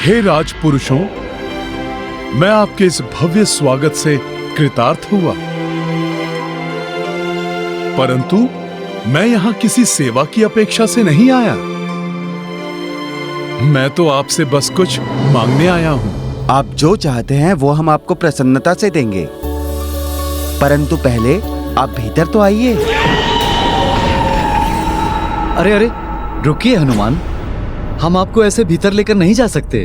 हे राजपुरुषों, मैं आपके इस भव्य स्वागत से कृतार्थ हुआ, परंतु मैं यहां किसी सेवा की अपेक्षा से नहीं आया। मैं तो आपसे बस कुछ मांगने आया हूं। आप जो चाहते हैं वो हम आपको प्रसन्नता से देंगे, परंतु पहले आप भीतर तो आइए। अरे अरे, रुकिए हनुमान, हम आपको ऐसे भीतर लेकर नहीं जा सकते।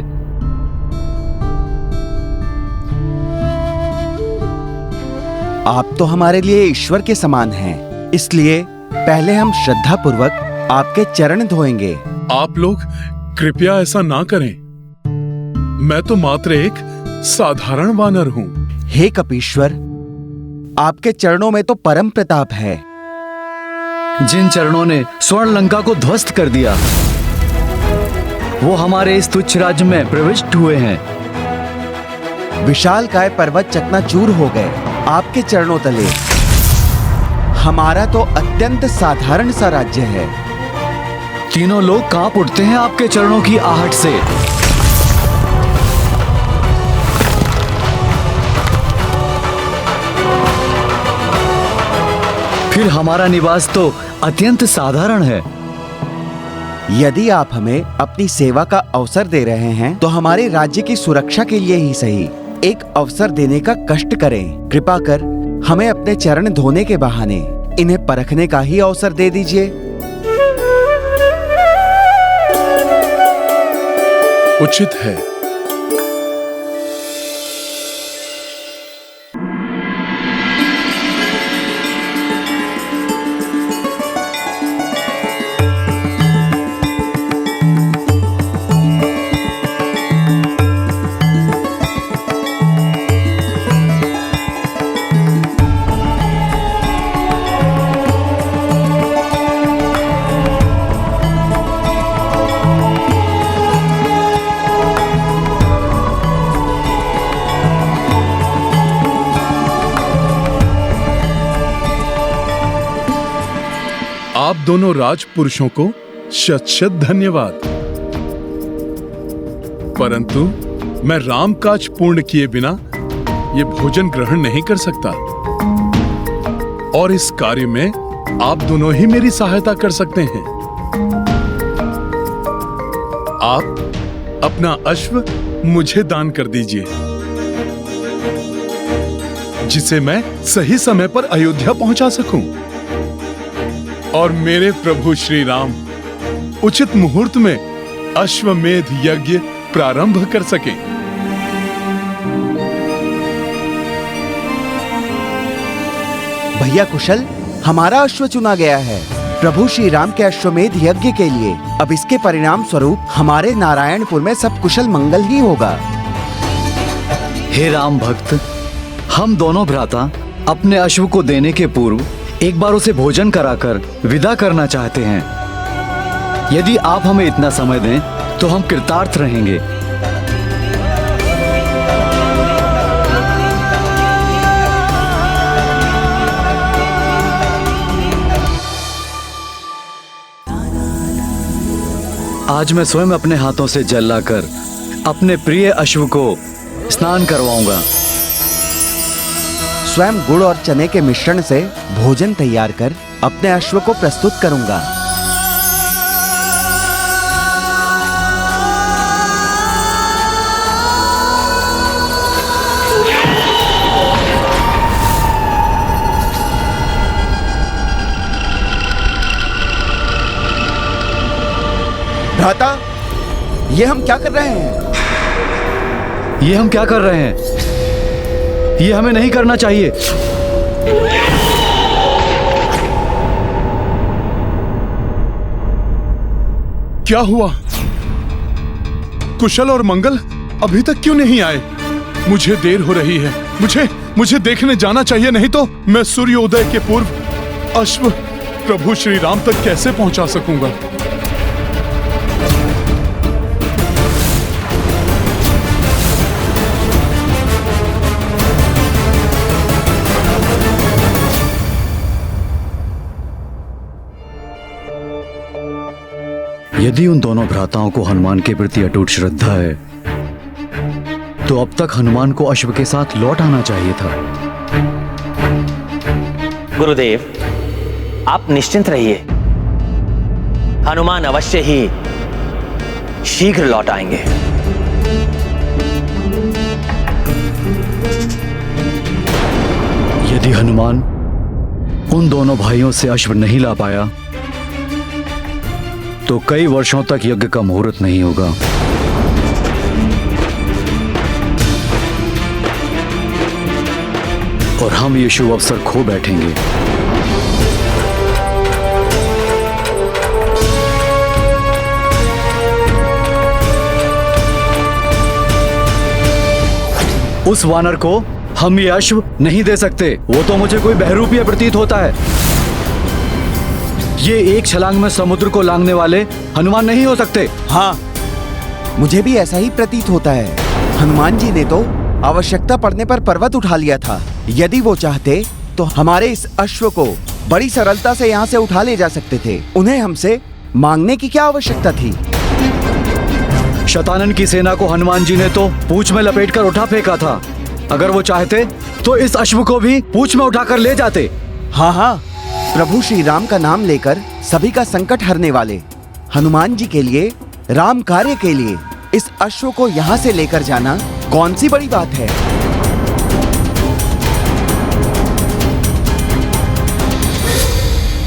आप तो हमारे लिए ईश्वर के समान हैं, इसलिए पहले हम श्रद्धा पूर्वक आपके चरण धोएंगे। आप लोग कृपया ऐसा ना करें। मैं तो मात्र एक साधारण वानर हूं। हे कपीश्वर, आपके चरणों में तो परम प्रताप है। जिन चरणों ने स्वर्ण लंका को ध्वस्त कर दिया, वो हमारे इस तुच्छ राज्य में प्रविष्ट हुए हैं। विशालकाय पर्वत चकनाचूर हो गए आपके चरणों तले। हमारा तो अत्यंत साधारण सा राज्य है। तीनों लोग कांप उठते हैं आपके चरणों की आहट से। फिर हमारा निवास तो अत्यंत साधारण है। यदि आप हमें अपनी सेवा का अवसर दे रहे हैं तो हमारे राज्य की सुरक्षा के लिए ही सही एक अवसर देने का कष्ट करें। कृपा कर हमें अपने चरण धोने के बहाने इन्हें परखने का ही अवसर दे दीजिए। उचित है। आप दोनों राजपुरुषों को शत शत धन्यवाद, परंतु मैं राम काज पूर्ण किए बिना ये भोजन ग्रहण नहीं कर सकता, और इस कार्य में आप दोनों ही मेरी सहायता कर सकते हैं। आप अपना अश्व मुझे दान कर दीजिए, जिसे मैं सही समय पर अयोध्या पहुंचा सकूं और मेरे प्रभु श्री राम उचित मुहूर्त में अश्वमेध यज्ञ प्रारंभ कर सके। भैया कुशल, हमारा अश्व चुना गया है प्रभु श्री राम के अश्वमेध यज्ञ के लिए। अब इसके परिणाम स्वरूप हमारे नारायणपुर में सब कुशल मंगल ही होगा। हे राम भक्त, हम दोनों भ्राता अपने अश्व को देने के पूर्व एक बार उसे भोजन कराकर विदा करना चाहते हैं। यदि आप हमें इतना समय दें तो हम कृतार्थ रहेंगे। आज मैं स्वयं अपने हाथों से जल लाकर अपने प्रिय अश्व को स्नान करवाऊंगा। स्वयं गुड़ और चने के मिश्रण से भोजन तैयार कर अपने अश्व को प्रस्तुत करूंगा। भ्राता, ये हम क्या कर रहे हैं? ये हम क्या कर रहे हैं? ये हमें नहीं करना चाहिए। क्या हुआ? कुशल और मंगल अभी तक क्यों नहीं आए? मुझे देर हो रही है। मुझे देखने जाना चाहिए, नहीं तो मैं सूर्योदय के पूर्व अश्व प्रभु श्री राम तक कैसे पहुंचा सकूंगा? यदि उन दोनों भ्राताओं को हनुमान के प्रति अटूट श्रद्धा है तो अब तक हनुमान को अश्व के साथ लौट आना चाहिए था। गुरुदेव, आप निश्चिंत रहिए, हनुमान अवश्य ही शीघ्र लौट आएंगे। यदि हनुमान उन दोनों भाइयों से अश्व नहीं ला पाया तो कई वर्षों तक यज्ञ का मुहूर्त नहीं होगा। और हम ये शुभ अवसर खो बैठेंगे। उस वानर को हम ये अश्व नहीं दे सकते। वो तो मुझे कोई बहरूपीय प्रतीत होता है। ये एक छलांग में समुद्र को लांघने वाले हनुमान नहीं हो सकते। हाँ, मुझे भी ऐसा ही प्रतीत होता है। हनुमान जी ने तो आवश्यकता पड़ने पर पर्वत उठा लिया था। यदि वो चाहते तो हमारे इस अश्व को बड़ी सरलता से यहाँ से उठा ले जा सकते थे। उन्हें हमसे मांगने की क्या आवश्यकता थी? शतानन की सेना को हनुमान जी ने तो पूंछ में लपेटकर उठा फेंका था। अगर वो चाहते तो इस अश्व को भी पूंछ में उठाकर ले जाते। हाँ हाँ, प्रभु श्री राम का नाम लेकर सभी का संकट हरने वाले हनुमान जी के लिए, राम कार्य के लिए इस अश्व को यहाँ से लेकर जाना कौन सी बड़ी बात है?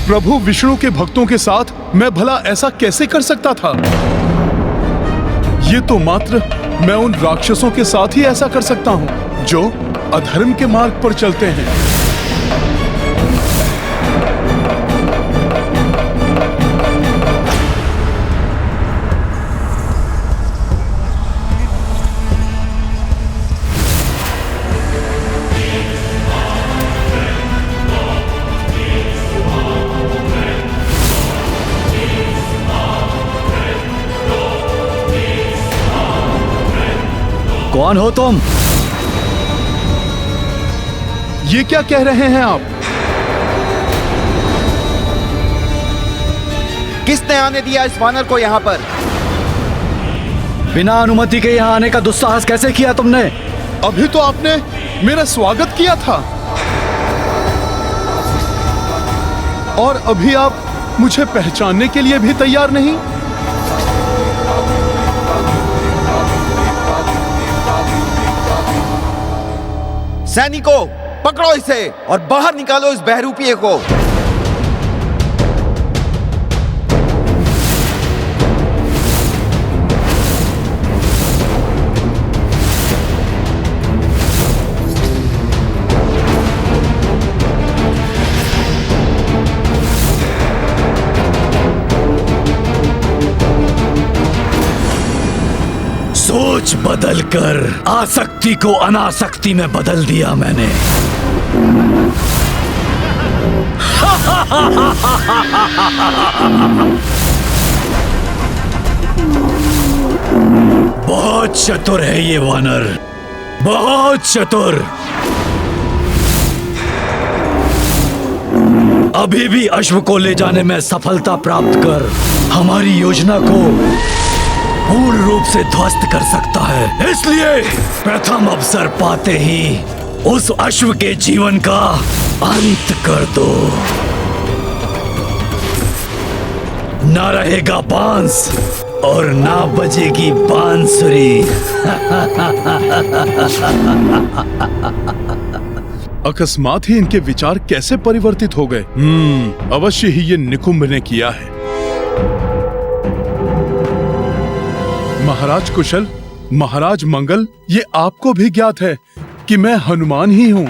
प्रभु विष्णु के भक्तों के साथ मैं भला ऐसा कैसे कर सकता था? ये तो मात्र मैं उन राक्षसों के साथ ही ऐसा कर सकता हूँ जो अधर्म के मार्ग पर चलते हैं। कौन हो तुम? ये क्या कह रहे हैं आप? किसने आने दिया इस वानर को यहाँ पर? बिना अनुमति के यहाँ आने का दुस्साहस कैसे किया तुमने? अभी तो आपने मेरा स्वागत किया था और अभी आप मुझे पहचानने के लिए भी तैयार नहीं। सैनिकों, पकड़ो इसे और बाहर निकालो इस बहरूपीय को। सोच बदलकर आसक्ति को अनासक्ति में बदल दिया मैंने। बहुत चतुर है ये वानर, बहुत चतुर। अभी भी अश्व को ले जाने में सफलता प्राप्त कर हमारी योजना को पूर्ण रूप से ध्वस्त कर सकता है। इसलिए प्रथम अवसर पाते ही उस अश्व के जीवन का अंत कर दो। ना रहेगा बांस और ना बजेगी बांसुरी। अकस्मात ही इनके विचार कैसे परिवर्तित हो गए? अवश्य ही ये निकुंभ ने किया है। महाराज कुशल, महाराज मंगल, ये आपको भी ज्ञात है कि मैं हनुमान ही हूँ।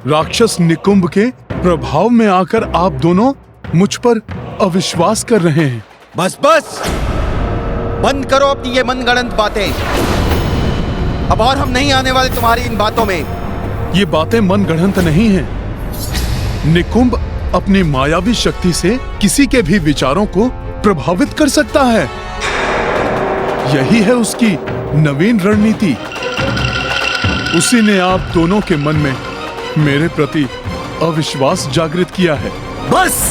राक्षस निकुंभ के प्रभाव में आकर आप दोनों मुझ पर अविश्वास कर रहे हैं। बस बस, बंद करो अपनी ये मनगढ़ंत बातें। अब और हम नहीं आने वाले तुम्हारी इन बातों में। ये बातें मनगढ़ंत नहीं हैं। निकुंभ अपनी मायावी शक्ति से किसी के भी विचारों को प्रभावित कर सकता है। यही है उसकी नवीन रणनीति। उसी ने आप दोनों के मन में मेरे प्रति अविश्वास जागृत किया है। बस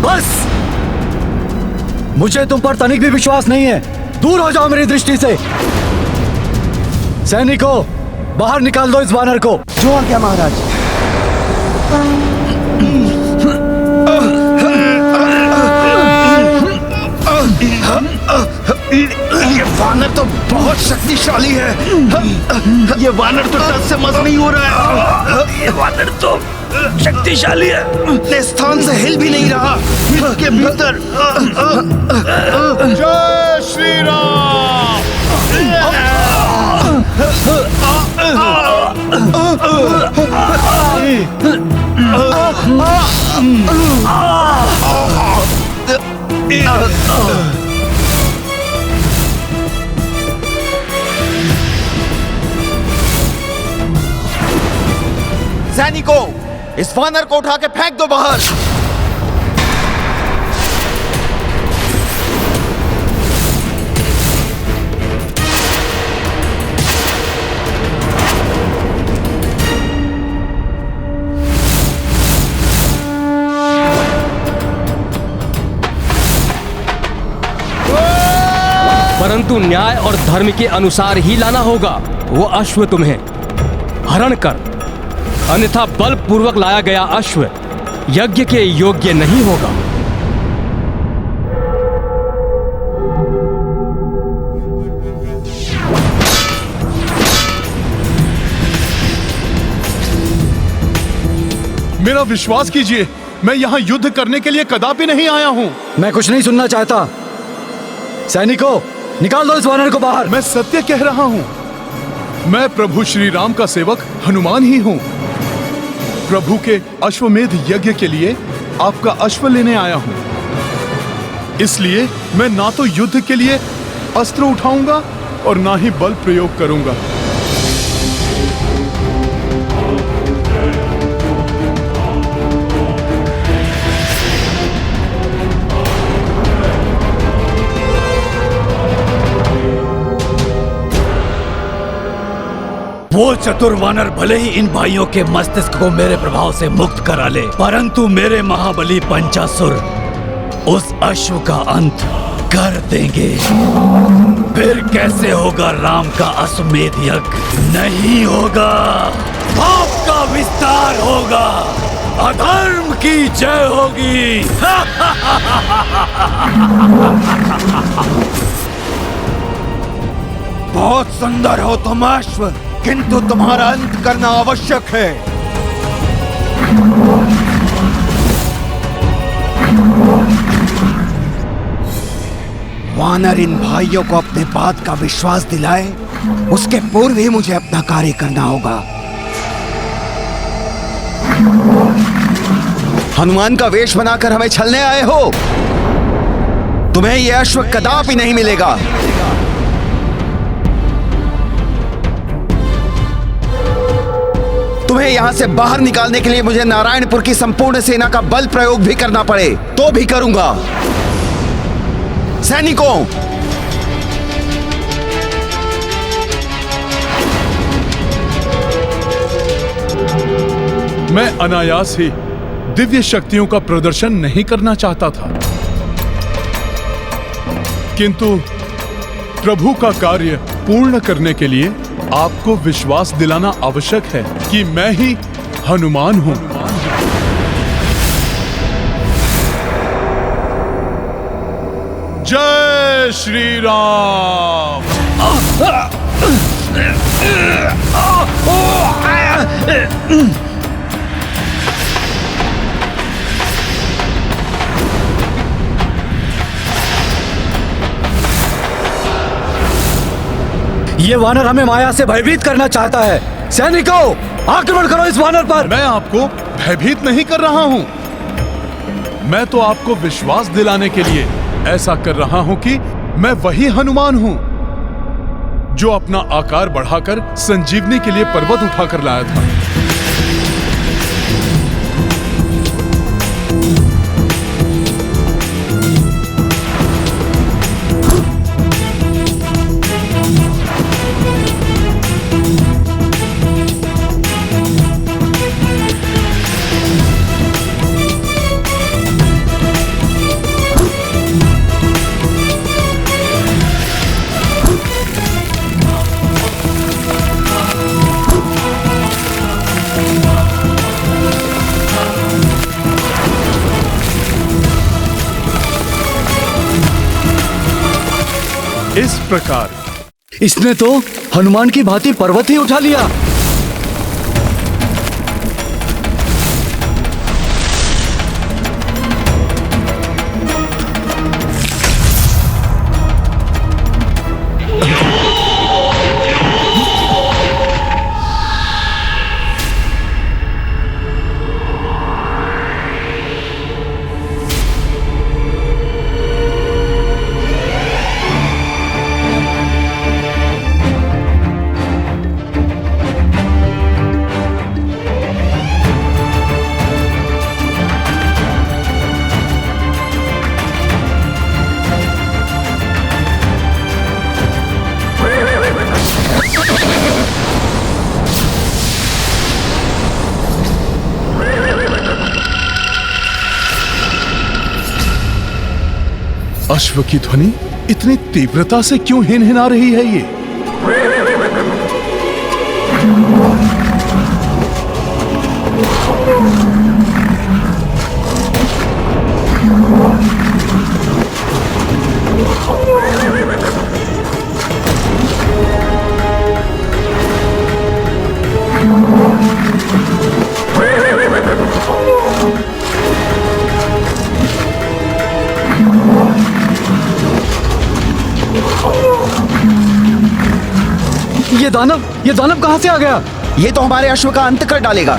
बस, मुझे तुम पर तनिक भी विश्वास नहीं है। दूर हो जाओ मेरी दृष्टि से। सैनिकों, बाहर निकाल दो इस वानर को। जो आ गया महाराज। ये वानर तो बहुत शक्तिशाली है। ये वानर तो टस से मस नहीं हो रहा है। ये वानर तो शक्तिशाली है, अपने स्थान से हिल भी नहीं रहा। इसके भीतर जय श्री राम। सैनिकों, इस वानर को उठा के फेंक दो बाहर। परंतु न्याय और धर्म के अनुसार ही लाना होगा। वो अश्व तुम्हें हरण कर, अन्यथा बलपूर्वक लाया गया अश्व यज्ञ के योग्य नहीं होगा। मेरा विश्वास कीजिए, मैं यहाँ युद्ध करने के लिए कदापि नहीं आया हूँ। मैं कुछ नहीं सुनना चाहता। सैनिकों, निकाल दो इस वानर को बाहर। मैं सत्य कह रहा हूँ। मैं प्रभु श्री राम का सेवक हनुमान ही हूँ। प्रभु के अश्वमेध यज्ञ के लिए आपका अश्व लेने आया हूँ। इसलिए मैं ना तो युद्ध के लिए अस्त्र उठाऊंगा और ना ही बल प्रयोग करूंगा। वो चतुर वानर भले ही इन भाइयों के मस्तिष्क को मेरे प्रभाव से मुक्त करा ले, परंतु मेरे महाबली पंचासुर उस अश्व का अंत कर देंगे। फिर कैसे होगा राम का अश्वमेध यज्ञ? नहीं होगा। पाप का विस्तार होगा, अधर्म की जय होगी। बहुत सुंदर हो तुम अश्व, किंतु तुम्हारा अंत करना आवश्यक है। वानर इन भाइयों को अपने बात का विश्वास दिलाए, उसके पूर्व ही मुझे अपना कार्य करना होगा। हनुमान का वेश बनाकर हमें छलने आए हो? तुम्हें यह अश्व कदापि नहीं मिलेगा। तुम्हें यहां से बाहर निकालने के लिए मुझे नारायणपुर की संपूर्ण सेना का बल प्रयोग भी करना पड़े तो भी करूंगा। सैनिकों, मैं अनायास ही दिव्य शक्तियों का प्रदर्शन नहीं करना चाहता था, किंतु प्रभु का कार्य पूर्ण करने के लिए आपको विश्वास दिलाना आवश्यक है कि मैं ही हनुमान हूं। जय श्री राम। ये वानर हमें माया से भयभीत करना चाहता है। सैनिकों, आक्रमण करो इस वानर पर। मैं आपको भयभीत नहीं कर रहा हूं। मैं तो आपको विश्वास दिलाने के लिए ऐसा कर रहा हूं कि मैं वही हनुमान हूं जो अपना आकार बढ़ाकर संजीवनी के लिए पर्वत उठाकर लाया था। इस प्रकार इसने तो हनुमान की भांति पर्वत ही उठा लिया। अश्व की ध्वनि इतनी तीव्रता से क्यों हिनहिना रही है ये? ये दानव कहां से आ गया? ये तो हमारे अश्व का अंत कर डालेगा।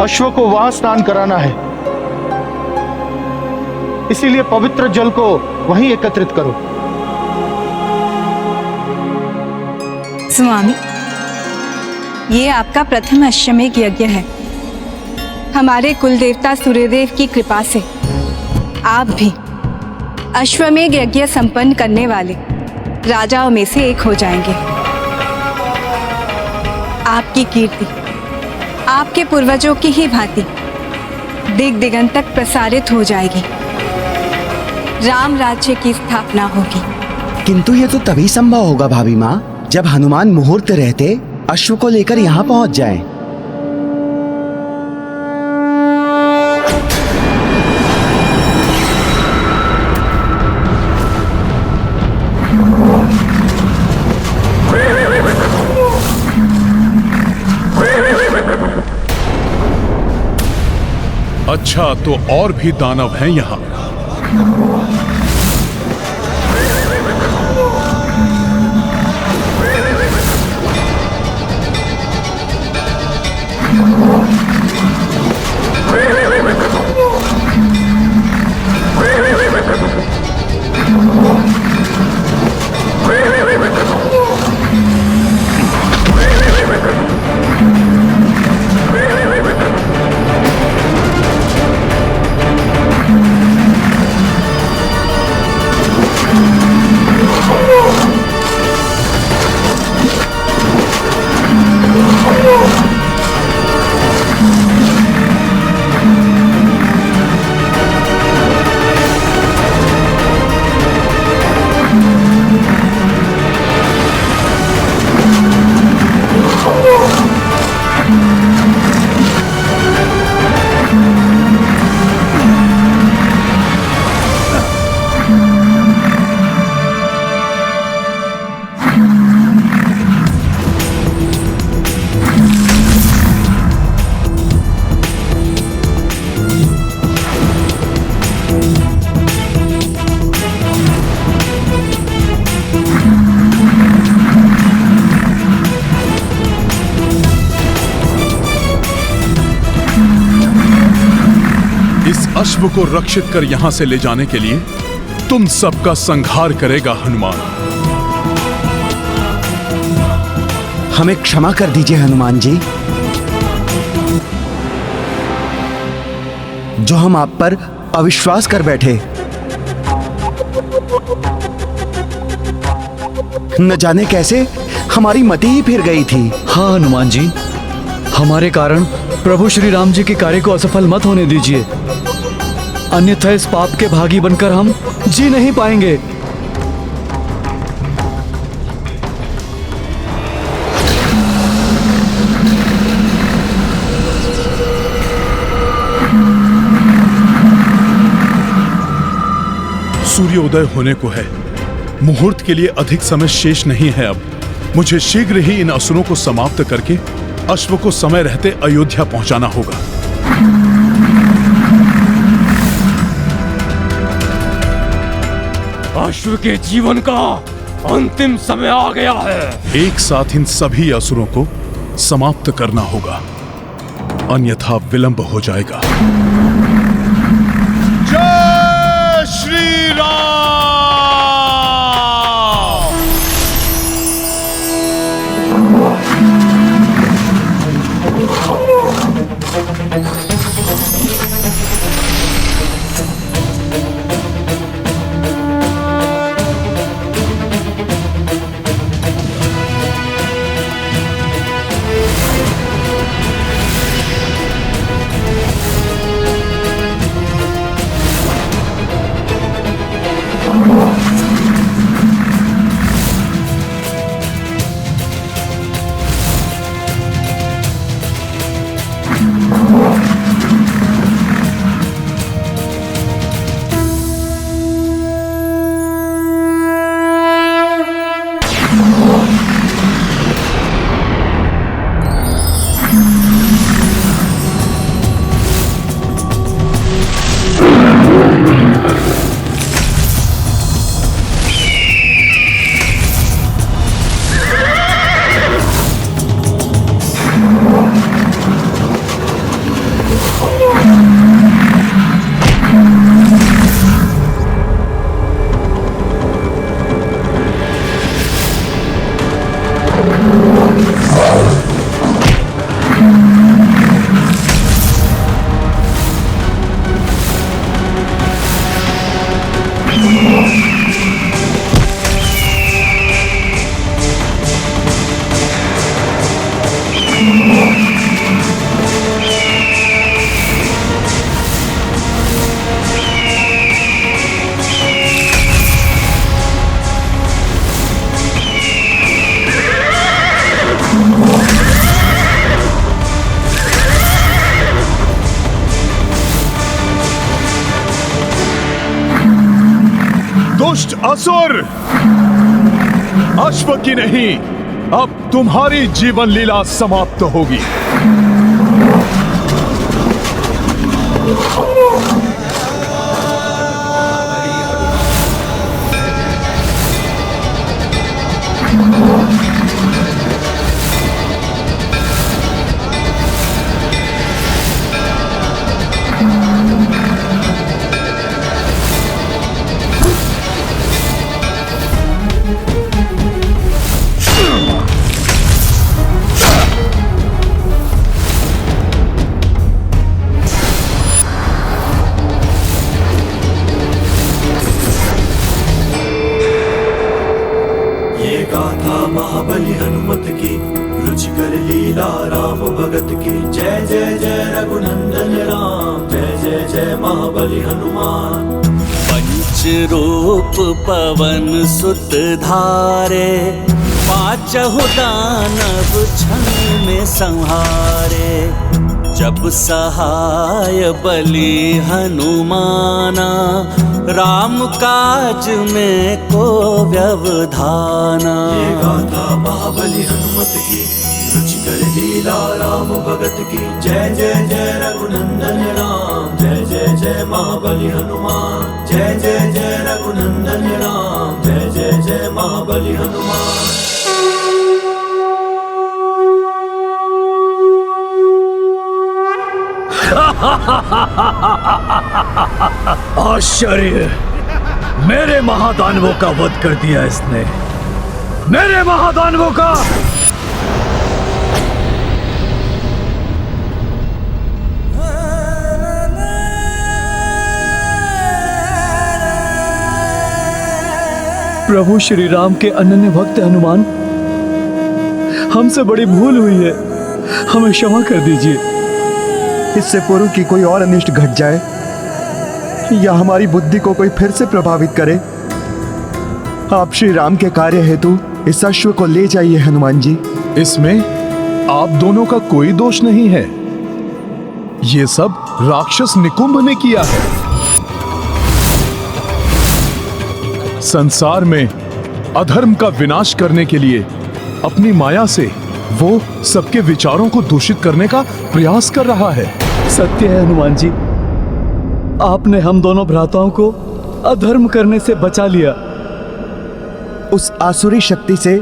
अश्व को वहां स्नान कराना है, इसीलिए पवित्र जल को वहीं एकत्रित करो। स्वामी, ये आपका प्रथम अश्वमेध यज्ञ है। हमारे कुलदेवता सूर्यदेव की कृपा से आप भी अश्वमेध यज्ञ संपन्न करने वाले राजाओं में से एक हो जाएंगे। आपकी कीर्ति आपके पूर्वजों की ही भांति दिग दिगंत तक प्रसारित हो जाएगी। राम राज्य की स्थापना होगी। किंतु ये तो तभी संभव होगा भाभी माँ, जब हनुमान मुहूर्त रहते अश्व को लेकर यहाँ पहुँच जाएं। अच्छा, तो और भी दानव हैं यहाँ। अश्व को रक्षित कर यहां से ले जाने के लिए तुम सबका संहार करेगा हनुमान। हमें क्षमा कर दीजिए हनुमान जी, जो हम आप पर अविश्वास कर बैठे। न जाने कैसे हमारी मति ही फिर गई थी। हाँ हनुमान जी, हमारे कारण प्रभु श्री राम जी के कार्य को असफल मत होने दीजिए। अन्यथा इस पाप के भागी बनकर हम जी नहीं पाएंगे। सूर्योदय होने को है। मुहूर्त के लिए अधिक समय शेष नहीं है। अब मुझे शीघ्र ही इन असुरों को समाप्त करके अश्व को समय रहते अयोध्या पहुंचाना होगा। अश्व के जीवन का अंतिम समय आ गया है। एक साथ इन सभी असुरों को समाप्त करना होगा, अन्यथा विलंब हो जाएगा। जय श्री राम। दुष्ट असुर, अश्व की नहीं, अब तुम्हारी जीवन लीला समाप्त होगी। महाबली हनुमत की, रुचिकर लीला राम भगत की। जय जय जय रघुनंदन राम, जय जय जय महाबली हनुमान। पंच रूप पवन सुत धारे, पांचहु दानव क्षण में संहारे। जब सहाय बलि हनुमाना, राम काज में को व्यवधाना। ये गाथा महाबली हनुमत की, रुचिकर लीला राम भगत की। जय जय जय रघुनंदन राम, जय जय जय महाबली हनुमान। जय जय जय रघुनंदन राम, जय जय जय महाबली हनुमान। आश्चर्य, मेरे महादानवों का वध कर दिया इसने, मेरे महादानवों का। प्रभु श्री राम के अनन्य भक्त हनुमान, हमसे बड़ी भूल हुई है, हमें क्षमा कर दीजिए। इससे पूर्व कि कोई और अनिष्ट घट जाए, या हमारी बुद्धि को कोई फिर से प्रभावित करे। आप श्री राम के कार्य हेतु इस अश्व को ले जाइए हनुमान जी। इसमें आप दोनों का कोई दोष नहीं है। ये सब राक्षस निकुंभ ने किया है। संसार में अधर्म का विनाश करने के लिए अपनी माया से वो सबके विचारों को दूषित करने का प्रयास कर रहा है। सत्य है हनुमान जी, आपने हम दोनों भ्राताओं को अधर्म करने से बचा लिया। उस आसुरी शक्ति से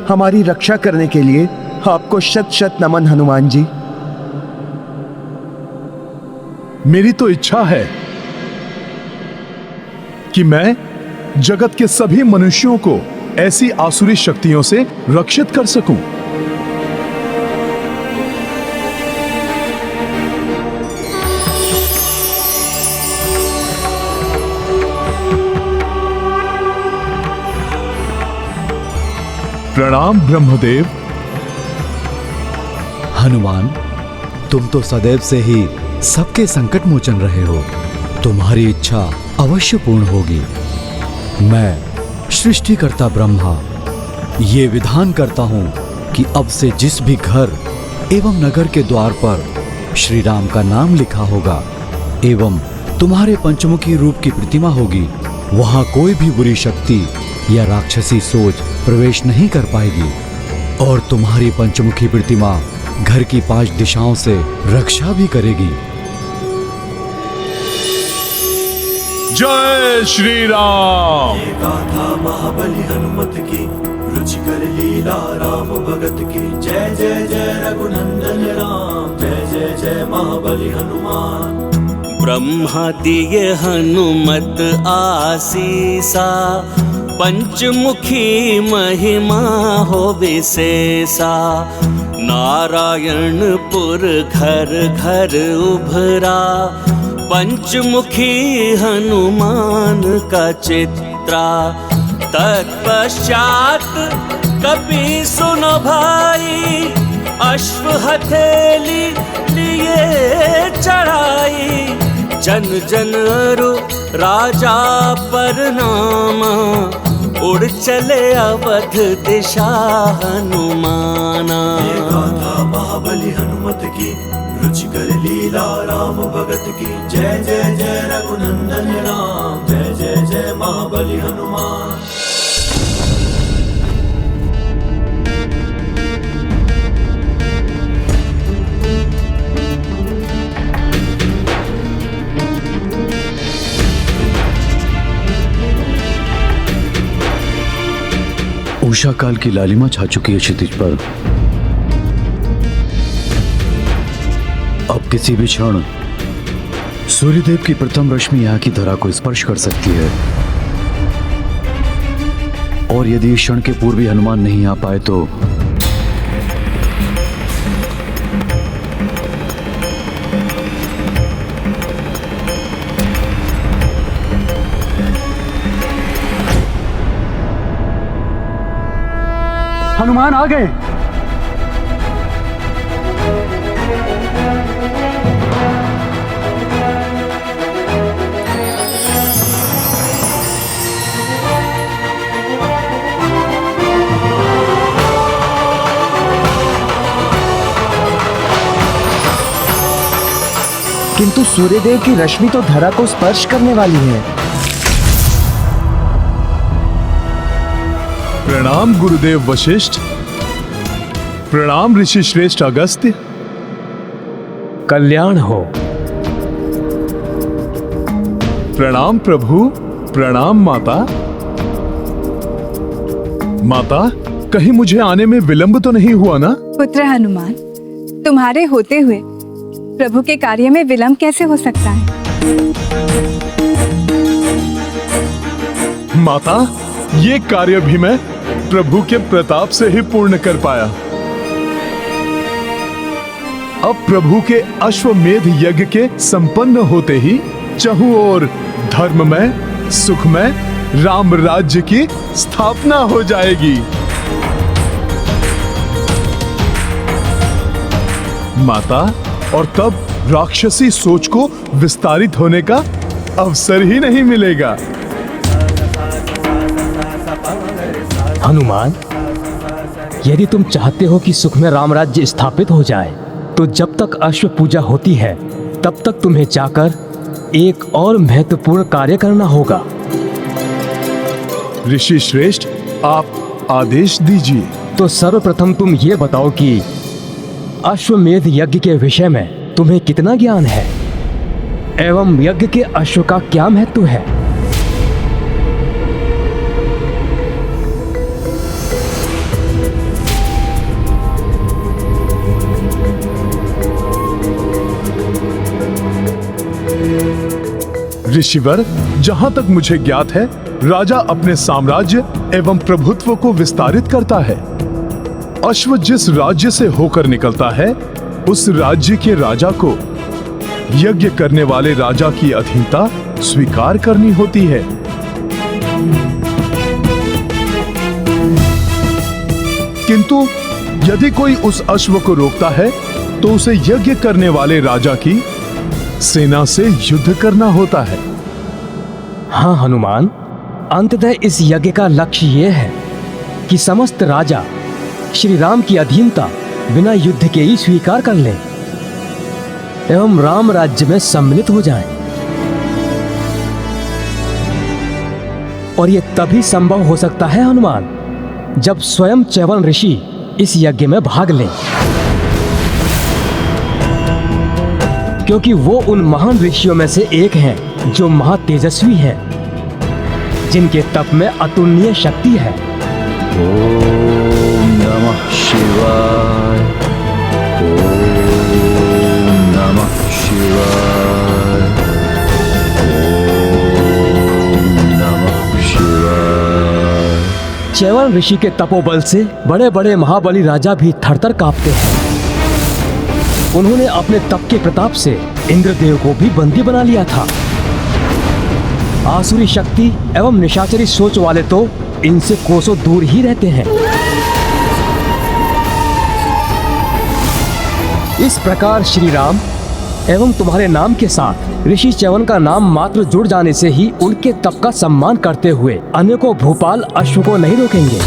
हमारी रक्षा करने के लिए आपको शत शत नमन हनुमान जी। मेरी तो इच्छा है कि मैं जगत के सभी मनुष्यों को ऐसी आसुरी शक्तियों से रक्षित कर सकूं। प्रणाम ब्रह्मदेव। हनुमान, तुम तो सदैव से ही सबके संकट मोचन रहे हो। तुम्हारी इच्छा अवश्य पूर्ण होगी। मैं सृष्टिकर्ता ब्रह्मा ये विधान करता हूं कि अब से जिस भी घर एवं नगर के द्वार पर श्री राम का नाम लिखा होगा एवं तुम्हारे पंचमुखी रूप की प्रतिमा होगी, वहां कोई भी बुरी शक्ति या राक्षसी सोच प्रवेश नहीं कर पाएगी और तुम्हारी पंचमुखी प्रतिमा घर की 5 दिशाओं से रक्षा भी करेगी। जय श्री राम। ये गाथा महाबली हनुमत की, रुचिकर लीला राम भगत की। जय जय जय रघुनंदन राम, जय जय जय महाबली हनुमान। ब्रह्मा दिए हनुमत आसीसा, पंचमुखी महिमा हो विशेषा। नारायणपुर घर घर उभरा, पंचमुखी हनुमान का चित्रा। तत्पश्चात कपि सुनो भाई, अश्व हथेली लिए चढ़ाई। जन जन अरु राजा पर नामा, उड़ चले अवध दिशा हनुमाना। ये गाथा महाबली हनुमत की, रुचिकर लीला राम भगत की। जय जय जय रघुनंदन राम, जय जय जय महाबली हनुमान। उषा काल की लालिमा छा चुकी है क्षितिज पर। अब किसी भी क्षण सूर्यदेव की प्रथम रश्मि यहाँ की धरा को स्पर्श कर सकती है और यदि इस क्षण के पूर्व भी हनुमान नहीं आ पाए तो हनुमान आ गए। किंतु सूर्यदेव की रश्मि तो धरा को स्पर्श करने वाली है। प्रणाम गुरुदेव वशिष्ठ। प्रणाम ऋषि श्रेष्ठ अगस्त्य। कल्याण हो। प्रणाम प्रभु। प्रणाम माता। माता, कहीं मुझे आने में विलंब तो नहीं हुआ ना? पुत्र हनुमान, तुम्हारे होते हुए प्रभु के कार्य में विलंब कैसे हो सकता है? माता, ये कार्य भी मैं प्रभु के प्रताप से ही पूर्ण कर पाया। अब प्रभु के अश्वमेध यज्ञ के संपन्न होते ही चहुं ओर धर्ममय सुखमय राम राज्य की स्थापना हो जाएगी। माता, और तब राक्षसी सोच को विस्तारित होने का अवसर ही नहीं मिलेगा। हनुमान, यदि तुम चाहते हो कि सुख में राम राज्य स्थापित हो जाए, तो जब तक अश्व पूजा होती है तब तक तुम्हें जाकर एक और महत्वपूर्ण कार्य करना होगा। ऋषि श्रेष्ठ, आप आदेश दीजिए। तो सर्वप्रथम तुम ये बताओ कि अश्वमेध यज्ञ के विषय में तुम्हें कितना ज्ञान है एवं यज्ञ के अश्व का क्या महत्व है। ऋषिवर, जहां तक मुझे ज्ञात है, राजा अपने साम्राज्य एवं प्रभुत्व को विस्तारित करता है। अश्व जिस राज्य से होकर निकलता है, उस राज्य के राजा को यज्ञ करने वाले राजा की अधीनता स्वीकार करनी होती है। किंतु यदि कोई उस अश्व को रोकता है, तो उसे यज्ञ करने वाले राजा की सेना से युद्ध करना होता है। हाँ हनुमान, अंततः इस यज्ञ का लक्ष्य यह है कि समस्त राजा श्री राम की अधीनता बिना युद्ध के ही स्वीकार कर लें एवं राम राज्य में सम्मिलित हो जाएं। और यह तभी संभव हो सकता है हनुमान, जब स्वयं च्यवन ऋषि इस यज्ञ में भाग लें, क्योंकि वो उन महान ऋषियों में से एक हैं जो महातेजस्वी हैं, जिनके तप में अतुलनीय शक्ति है। ओम नमः शिवाय। ओम नमः शिवाय। ओम नमः शिवाय। च्यवन ऋषि के तपोबल से बड़े बड़े महाबली राजा भी थरथर कांपते हैं। उन्होंने अपने तप के प्रताप से इंद्रदेव को भी बंदी बना लिया था। आसुरी शक्ति एवं निशाचरी सोच वाले तो इनसे कोसों दूर ही रहते हैं। इस प्रकार श्री राम एवं तुम्हारे नाम के साथ ऋषि च्यवन का नाम मात्र जुड़ जाने से ही उनके तप का सम्मान करते हुए अनेकों भूपाल अश्व को नहीं रोकेंगे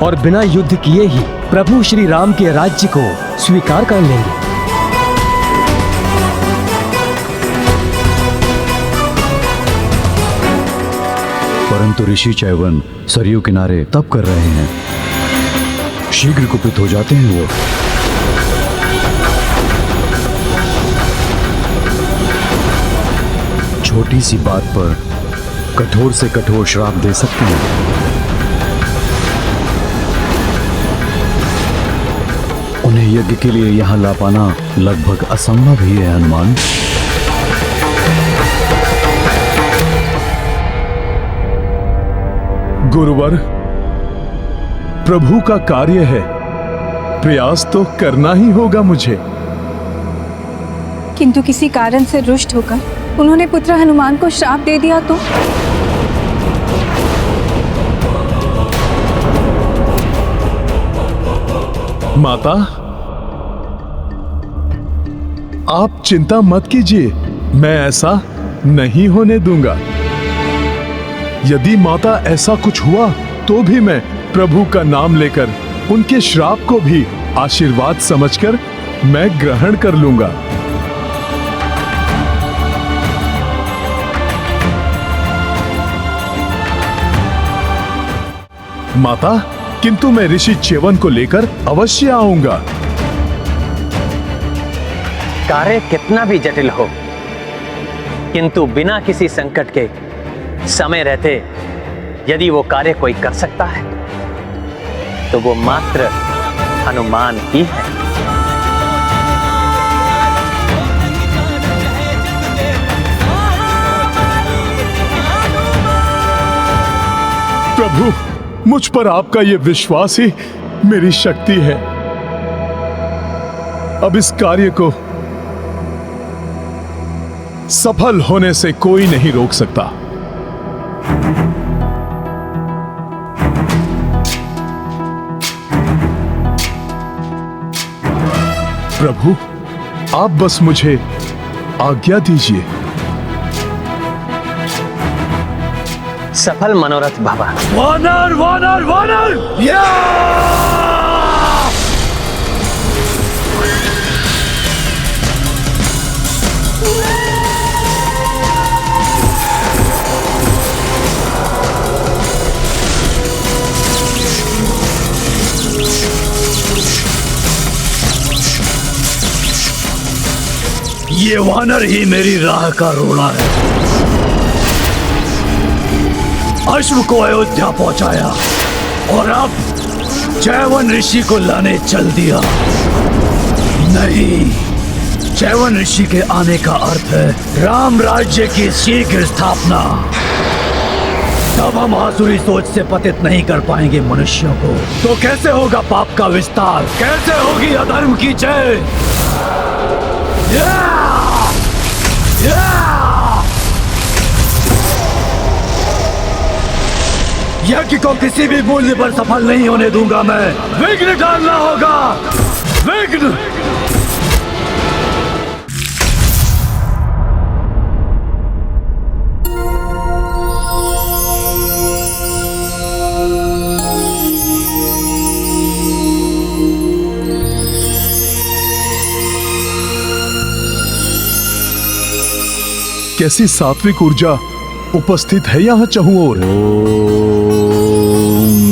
और बिना युद्ध किए ही प्रभु श्री राम के राज्य को स्वीकार कर लेंगे। परंतु ऋषि च्यवन सरयू किनारे तप कर रहे हैं, शीघ्र कुपित हो जाते हैं वो। छोटी सी बात पर कठोर से कठोर श्राप दे सकते हैं। उन्हें यज्ञ के लिए यहां ला पाना लगभग असंभव ही है हनुमान। गुरुवर, प्रभु का कार्य है, प्रयास तो करना ही होगा मुझे। किंतु किसी कारण से रुष्ट होकर उन्होंने पुत्र हनुमान को श्राप दे दिया तो? माता, आप चिंता मत कीजिए, मैं ऐसा नहीं होने दूंगा। यदि माता ऐसा कुछ हुआ तो भी मैं प्रभु का नाम लेकर उनके श्राप को भी आशीर्वाद समझकर मैं ग्रहण कर लूंगा। माता, किंतु मैं ऋषि च्यवन को लेकर अवश्य आऊंगा। कार्य कितना भी जटिल हो, किंतु बिना किसी संकट के समय रहते यदि वो कार्य कोई कर सकता है तो वो मात्र हनुमान ही है। प्रभु, मुझ पर आपका ये विश्वास ही मेरी शक्ति है। अब इस कार्य को सफल होने से कोई नहीं रोक सकता। प्रभु, आप बस मुझे आज्ञा दीजिए। सफल मनोरथ बाबा। वानर वानर वानर या! ये वानर ही मेरी राह का रोड़ा है। अश्व को अयोध्या पहुंचाया और अब चैवन ऋषि को लाने चल दिया। नहीं, चैवन ऋषि के आने का अर्थ है राम राज्य की शीघ्र स्थापना। तब हम आसुरी सोच से पतित नहीं कर पाएंगे मनुष्यों को। तो कैसे होगा पाप का विस्तार, कैसे होगी अधर्म की जय? यज्ञ को किसी भी मूल्य पर सफल नहीं होने दूंगा मैं। विघ्न डालना होगा, विघ्न। कैसी सात्विक ऊर्जा उपस्थित है यहाँ चहुं ओर। ओम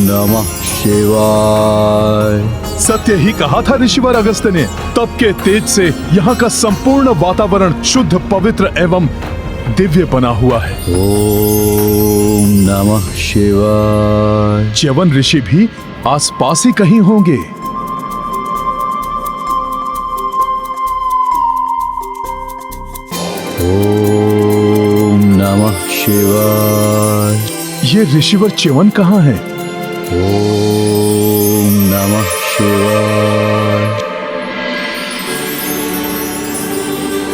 नमः शिवाय। सत्य ही कहा था ऋषिवर अगस्त्य ने। तप के तेज से यहाँ का संपूर्ण वातावरण शुद्ध, पवित्र एवं दिव्य बना हुआ है। ओम नमः शिवाय। च्यवन ऋषि भी आसपास ही कहीं होंगे। ओम नमः शिवाय। ये ऋषिवर च्यवन कहाँ है? ओम नमः शिवाय।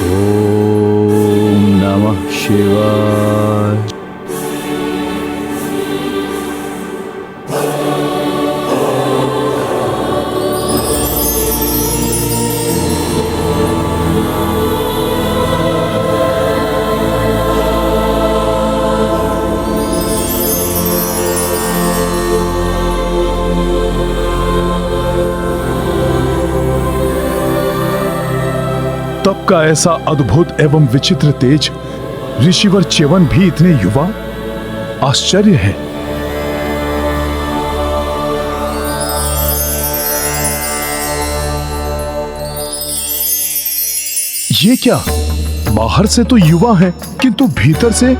ओम नमः शिवाय। तप का ऐसा अद्भुत एवं विचित्र तेज, ऋषिवर च्यवन भी इतने युवा, आश्चर्य है। ये क्या, बाहर से तो युवा है किंतु भीतर से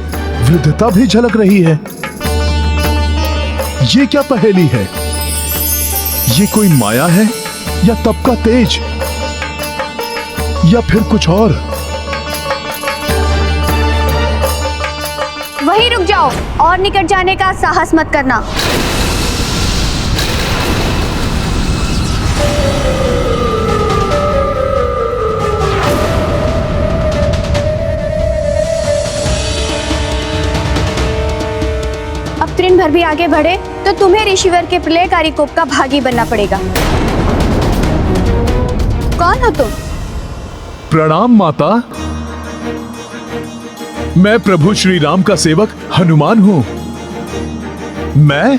वृद्धता भी झलक रही है। ये क्या पहेली है? ये कोई माया है या तप का तेज या फिर कुछ और? वहीं रुक जाओ और निकट जाने का साहस मत करना। अब तृण भर भी आगे बढ़े तो तुम्हें ऋषिवर के प्रलयकारी कोप का भागी बनना पड़ेगा। कौन हो तुम? प्रणाम माता। मैं प्रभु श्री राम का सेवक हनुमान हूं। मैं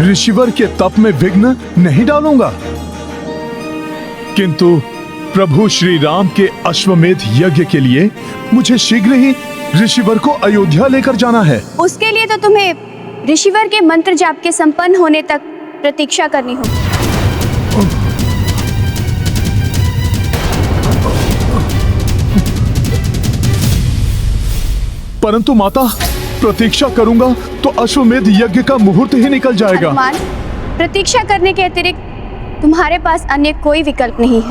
ऋषिवर के तप में विघ्न नहीं डालूंगा, किंतु प्रभु श्री राम के अश्वमेध यज्ञ के लिए मुझे शीघ्र ही ऋषिवर को अयोध्या लेकर जाना है। उसके लिए तो तुम्हें ऋषिवर के मंत्र जाप के संपन्न होने तक प्रतीक्षा करनी होगी। परंतु माता, प्रतीक्षा करूंगा तो अश्वमेध यज्ञ का मुहूर्त ही निकल जाएगा। हनुमान, प्रतीक्षा करने के अतिरिक्त तुम्हारे पास अन्य कोई विकल्प नहीं है।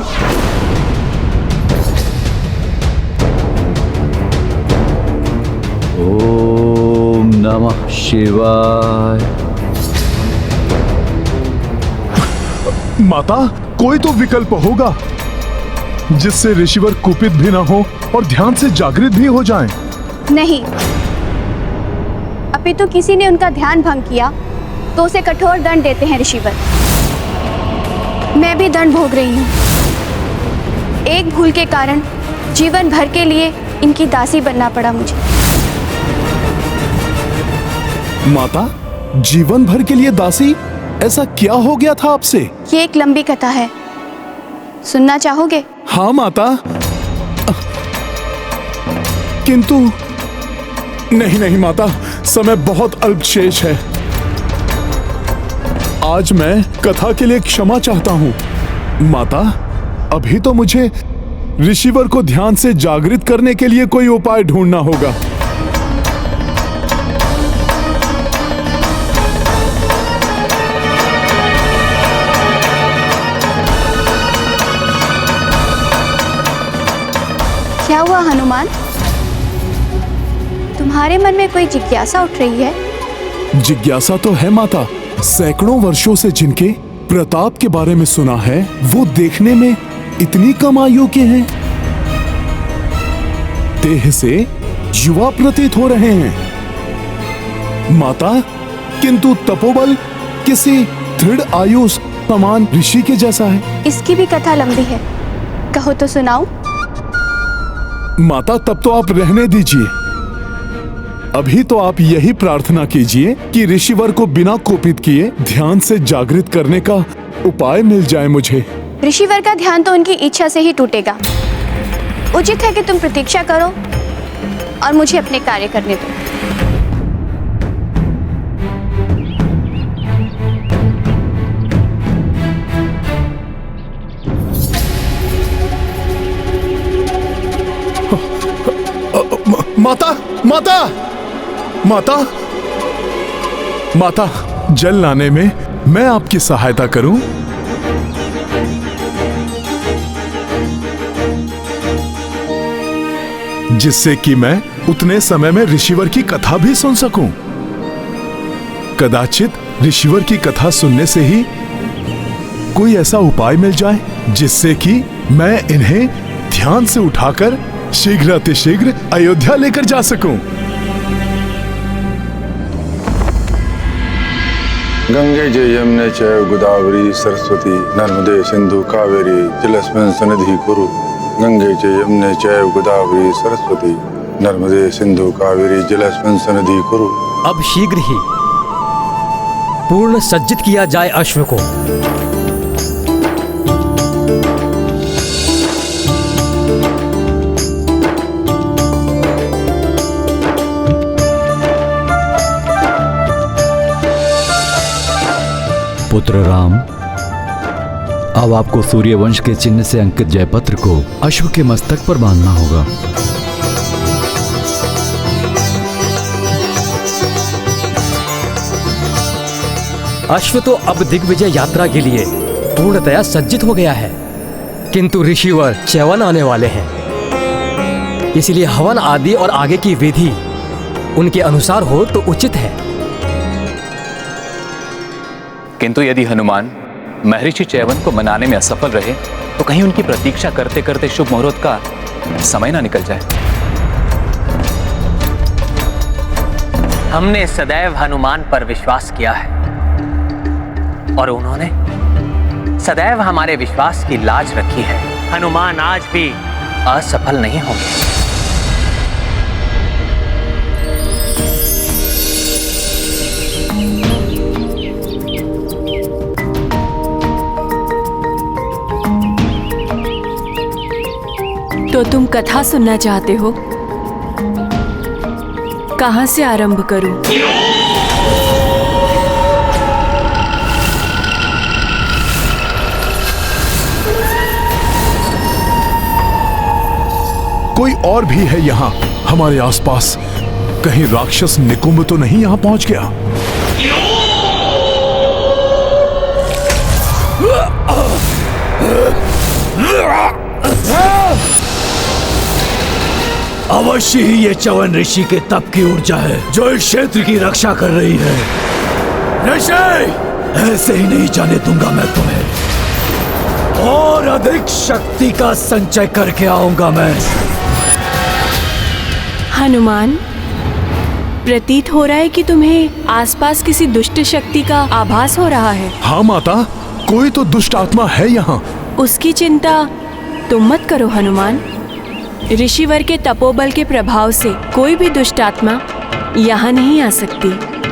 ओम नमः शिवाय। माता, कोई तो विकल्प होगा जिससे ऋषिवर कुपित भी न हो और ध्यान से जागृत भी हो जाएं। नहीं, अपितु किसी ने उनका ध्यान भंग किया तो उसे कठोर दंड देते हैं ऋषिवर। मैं भी दंड भोग रही हूँ। एक भूल के कारण जीवन भर के लिए इनकी दासी बनना पड़ा मुझे। माता, जीवन भर के लिए दासी? ऐसा क्या हो गया था आपसे? ये एक लंबी कथा है, सुनना चाहोगे? हाँ माता, किंतु नहीं नहीं माता, समय बहुत अल्पशेष है। आज मैं कथा के लिए क्षमा चाहता हूँ। माता, अभी तो मुझे ऋषिवर को ध्यान से जागृत करने के लिए कोई उपाय ढूंढना होगा। क्या हुआ हनुमान? तुम्हारे मन में कोई जिज्ञासा उठ रही है? जिज्ञासा तो है माता। सैकड़ों वर्षों से जिनके प्रताप के बारे में सुना है, वो देखने में इतनी कम आयु के हैं। देह से युवा प्रतीत हो रहे हैं माता, किंतु तपोबल किसी दृढ़ आयु समान ऋषि के जैसा है। इसकी भी कथा लंबी है, कहो तो सुनाऊं? माता, तब तो आप रहने दीजिए। अभी तो आप यही प्रार्थना कीजिए कि ऋषिवर को बिना कोपित किए ध्यान से जागृत करने का उपाय मिल जाए मुझे। ऋषिवर का ध्यान तो उनकी इच्छा से ही टूटेगा। उचित है कि तुम प्रतीक्षा करो और मुझे अपने कार्य करने दो। माता, माता, माता, माता, जल लाने में मैं आपकी सहायता करूं? जिससे कि मैं उतने समय में ऋषिवर की कथा भी सुन सकूं। कदाचित ऋषिवर की कथा सुनने से ही कोई ऐसा उपाय मिल जाए जिससे कि मैं इन्हें ध्यान से उठाकर शीघ्र अतिशीघ्र अयोध्या लेकर जा सकूं। गंगे च यमुने चैव गोदावरी सरस्वती नर्मदे सिंधु कावेरी जलेस्मिन् सन्निधिं कुरु। गंगे च यमुने चैव गोदावरी सरस्वती नर्मदे सिंधु कावेरी जलेस्मिन् सन्निधिं कुरु। अब शीघ्र ही पूर्ण सज्जित किया जाए अश्व को। पुत्र राम, अब आपको सूर्यवंश के चिन्ह से अंकित जयपत्र को अश्व के मस्तक पर बांधना होगा। अश्व तो अब दिग्विजय यात्रा के लिए पूर्णतया सज्जित हो गया है, किंतु ऋषिवर च्यवन आने वाले हैं, इसलिए हवन आदि और आगे की विधि उनके अनुसार हो तो उचित है। किंतु यदि हनुमान महर्षि च्यवन को मनाने में असफल रहे तो कहीं उनकी प्रतीक्षा करते करते शुभ मुहूर्त का समय ना निकल जाए। हमने सदैव हनुमान पर विश्वास किया है और उन्होंने सदैव हमारे विश्वास की लाज रखी है। हनुमान आज भी असफल नहीं होंगे। तो तुम कथा सुनना चाहते हो? कहां से आरंभ करूं? कोई और भी है यहाँ हमारे आसपास? कहीं राक्षस निकुंभ तो नहीं यहाँ पहुंच गया? अवश्य ही ये च्यवन ऋषि के तप की ऊर्जा है जो इस क्षेत्र की रक्षा कर रही है। ऋषि, ऐसे ही नहीं जाने दूंगा मैं तुम्हें, और अधिक शक्ति का संचय करके आऊंगा मैं। हनुमान, प्रतीत हो रहा है कि तुम्हें आसपास किसी दुष्ट शक्ति का आभास हो रहा है। हाँ माता, कोई तो दुष्ट आत्मा है यहाँ। उसकी चिंता तुम मत करो हनुमान। ऋषिवर के तपोबल के प्रभाव से कोई भी दुष्ट आत्मा यहाँ नहीं आ सकती।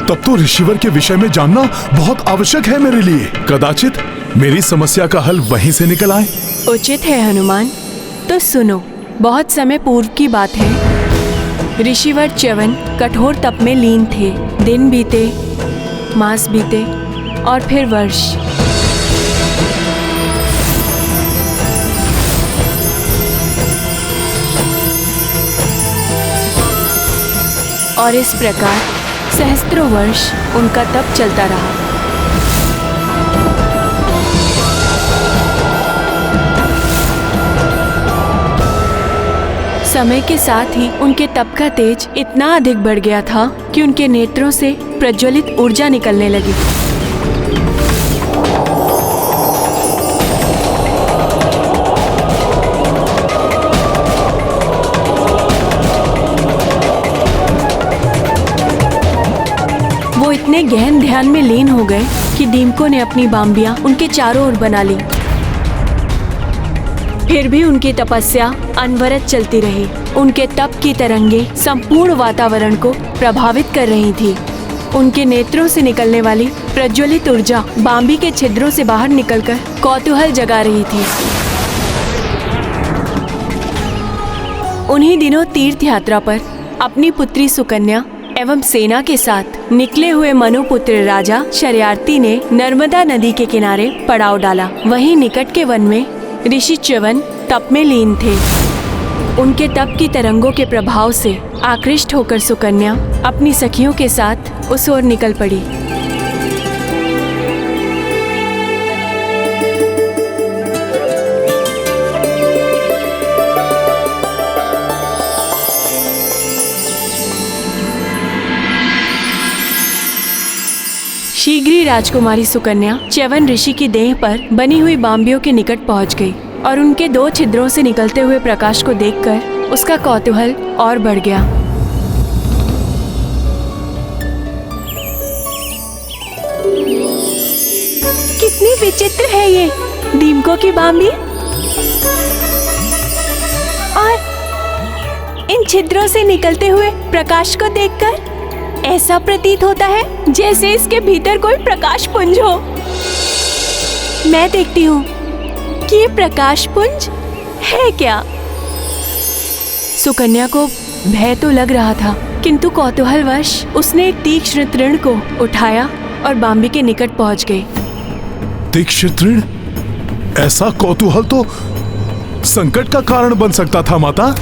तब तो ऋषिवर के विषय में जानना बहुत आवश्यक है मेरे लिए। कदाचित मेरी समस्या का हल वहीं से निकल आए। उचित है हनुमान। तो सुनो, बहुत समय पूर्व की बात है। ऋषिवर च्यवन कठोर तप में लीन थे। दिन बीते, मास बीते और फिर वर्ष। और इस प्रकार सहस्त्रों वर्ष उनका तप चलता रहा। समय के साथ ही उनके तप का तेज इतना अधिक बढ़ गया था कि उनके नेत्रों से प्रज्वलित ऊर्जा निकलने लगी। वो इतने गहन ध्यान में लीन हो गए कि दीमकों ने अपनी बाम्बियां उनके चारों ओर बना ली। फिर भी उनकी तपस्या अनवरत चलती रही। उनके तप की तरंगे संपूर्ण वातावरण को प्रभावित कर रही थी। उनके नेत्रों से निकलने वाली प्रज्वलित ऊर्जा बाम्बी के छिद्रों से बाहर निकलकर कौतूहल जगा रही थी। उन्हीं दिनों तीर्थ यात्रा पर अपनी पुत्री सुकन्या एवं सेना के साथ निकले हुए मनुपुत्र राजा शर्यार्थी ने नर्मदा नदी के किनारे पड़ाव डाला। वहीं निकट के वन में ऋषि च्यवन तप में लीन थे। उनके तप की तरंगों के प्रभाव से आकृष्ट होकर सुकन्या अपनी सखियों के साथ उस ओर निकल पड़ी। शीघ्र ही राजकुमारी सुकन्या च्यवन ऋषि की देह पर बनी हुई बाम्बियों के निकट पहुंच गई और उनके दो छिद्रों से निकलते हुए प्रकाश को देखकर उसका कौतूहल और बढ़ गया। कितनी विचित्र है ये दीमकों की बाम्बी, और इन छिद्रों से निकलते हुए प्रकाश को देखकर ऐसा प्रतीत होता है जैसे इसके भीतर कोई प्रकाश पुंज हो। मैं देखती हूँ कि ये प्रकाश पुंज है क्या। सुकन्या को भय तो लग रहा था, किंतु कौतूहलवश उसने एक तीक्ष्ण तृण को उठाया और बाम्बी के निकट पहुंच गई। तीक्ष्ण तृण? ऐसा कौतूहल तो संकट का कारण बन सकता था माता।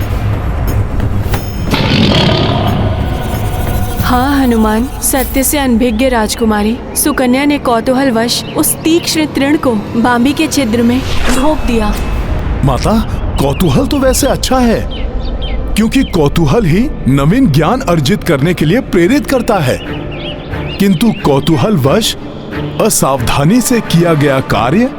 हाँ हनुमान, सत्य से अनभिज्ञ राजकुमारी सुकन्या ने कौतूहलवश उस तीक्ष्ण तृण को बाम्बी के छिद्र में ढोक दिया। माता, कौतूहल तो वैसे अच्छा है, क्योंकि कौतूहल ही नवीन ज्ञान अर्जित करने के लिए प्रेरित करता है। किंतु कौतूहलवश असावधानी से किया गया कार्य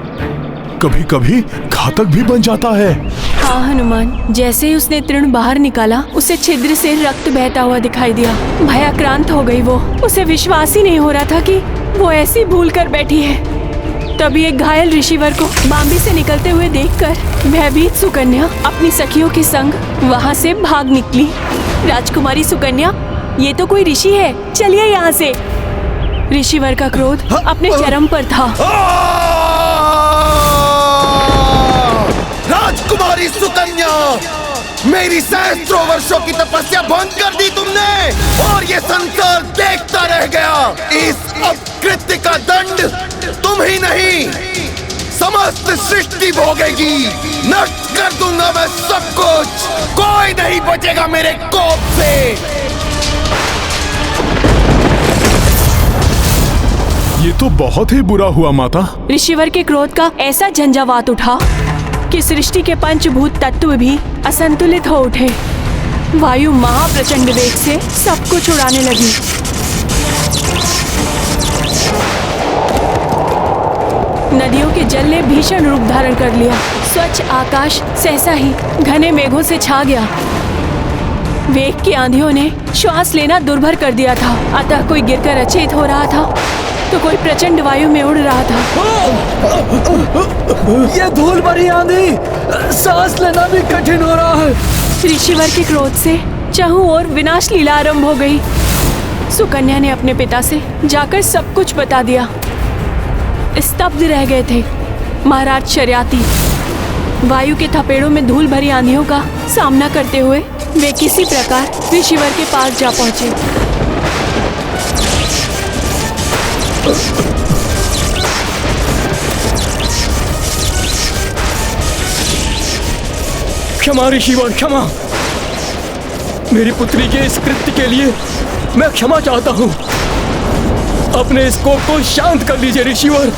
कभी कभी घातक भी बन जाता है। हाँ हनुमान, जैसे ही उसने तृण बाहर निकाला उसे छिद्र से रक्त बहता हुआ दिखाई दिया। भयाक्रांत हो गई वो। उसे विश्वास ही नहीं हो रहा था कि वो ऐसी भूल कर बैठी है। तभी एक घायल ऋषिवर को बाम्बी से निकलते हुए देखकर भयभीत सुकन्या अपनी सखियों के संग वहाँ से भाग निकली। राजकुमारी सुकन्या, ये तो कोई ऋषि है, चलिए यहाँ से। ऋषिवर का क्रोध अपने चरम पर था। राजकुमारी सुकन्या, मेरी सहस्त्रों वर्षों की तपस्या भंग कर दी तुमने, और ये संसार देखता रह गया। इस अपकृत्य का दंड तुम ही नहीं, समस्त सृष्टि भोगेगी। नष्ट कर दूंगा मैं सब कुछ, कोई नहीं बचेगा मेरे कोप से। ये तो बहुत ही बुरा हुआ माता। ऋषिवर के क्रोध का ऐसा झंझावात उठा कि सृष्टि के पंचभूत तत्व भी असंतुलित हो उठे। वायु महाप्रचंड वेग से सब कुछ उड़ाने लगी। नदियों के जल ने भीषण रूप धारण कर लिया। स्वच्छ आकाश सहसा ही घने मेघों से छा गया। वेग की आंधियों ने श्वास लेना दुर्भर कर दिया था, अतः कोई गिरकर अचेत हो रहा था तो कोई प्रचंड वायु में उड़ रहा था। ये धूल भरी आंधी, सांस लेना भी कठिन हो रहा है। ऋषिवर के क्रोध से चाहूं और विनाश लीला आरंभ हो गई। सुकन्या ने अपने पिता से जाकर सब कुछ बता दिया। स्तब्ध रह गए थे महाराज शर्याती। वायु के थपेड़ों में धूल भरी आंधियों का सामना करते हुए वे किसी प्रकार ऋषिवर के पास जा पहुंचे। क्षमा ऋषिवर, क्षमा। मेरी पुत्री के इस कृत्य के लिए मैं क्षमा चाहता हूँ। अपने इस कोप को शांत कर लीजिए ऋषिवर।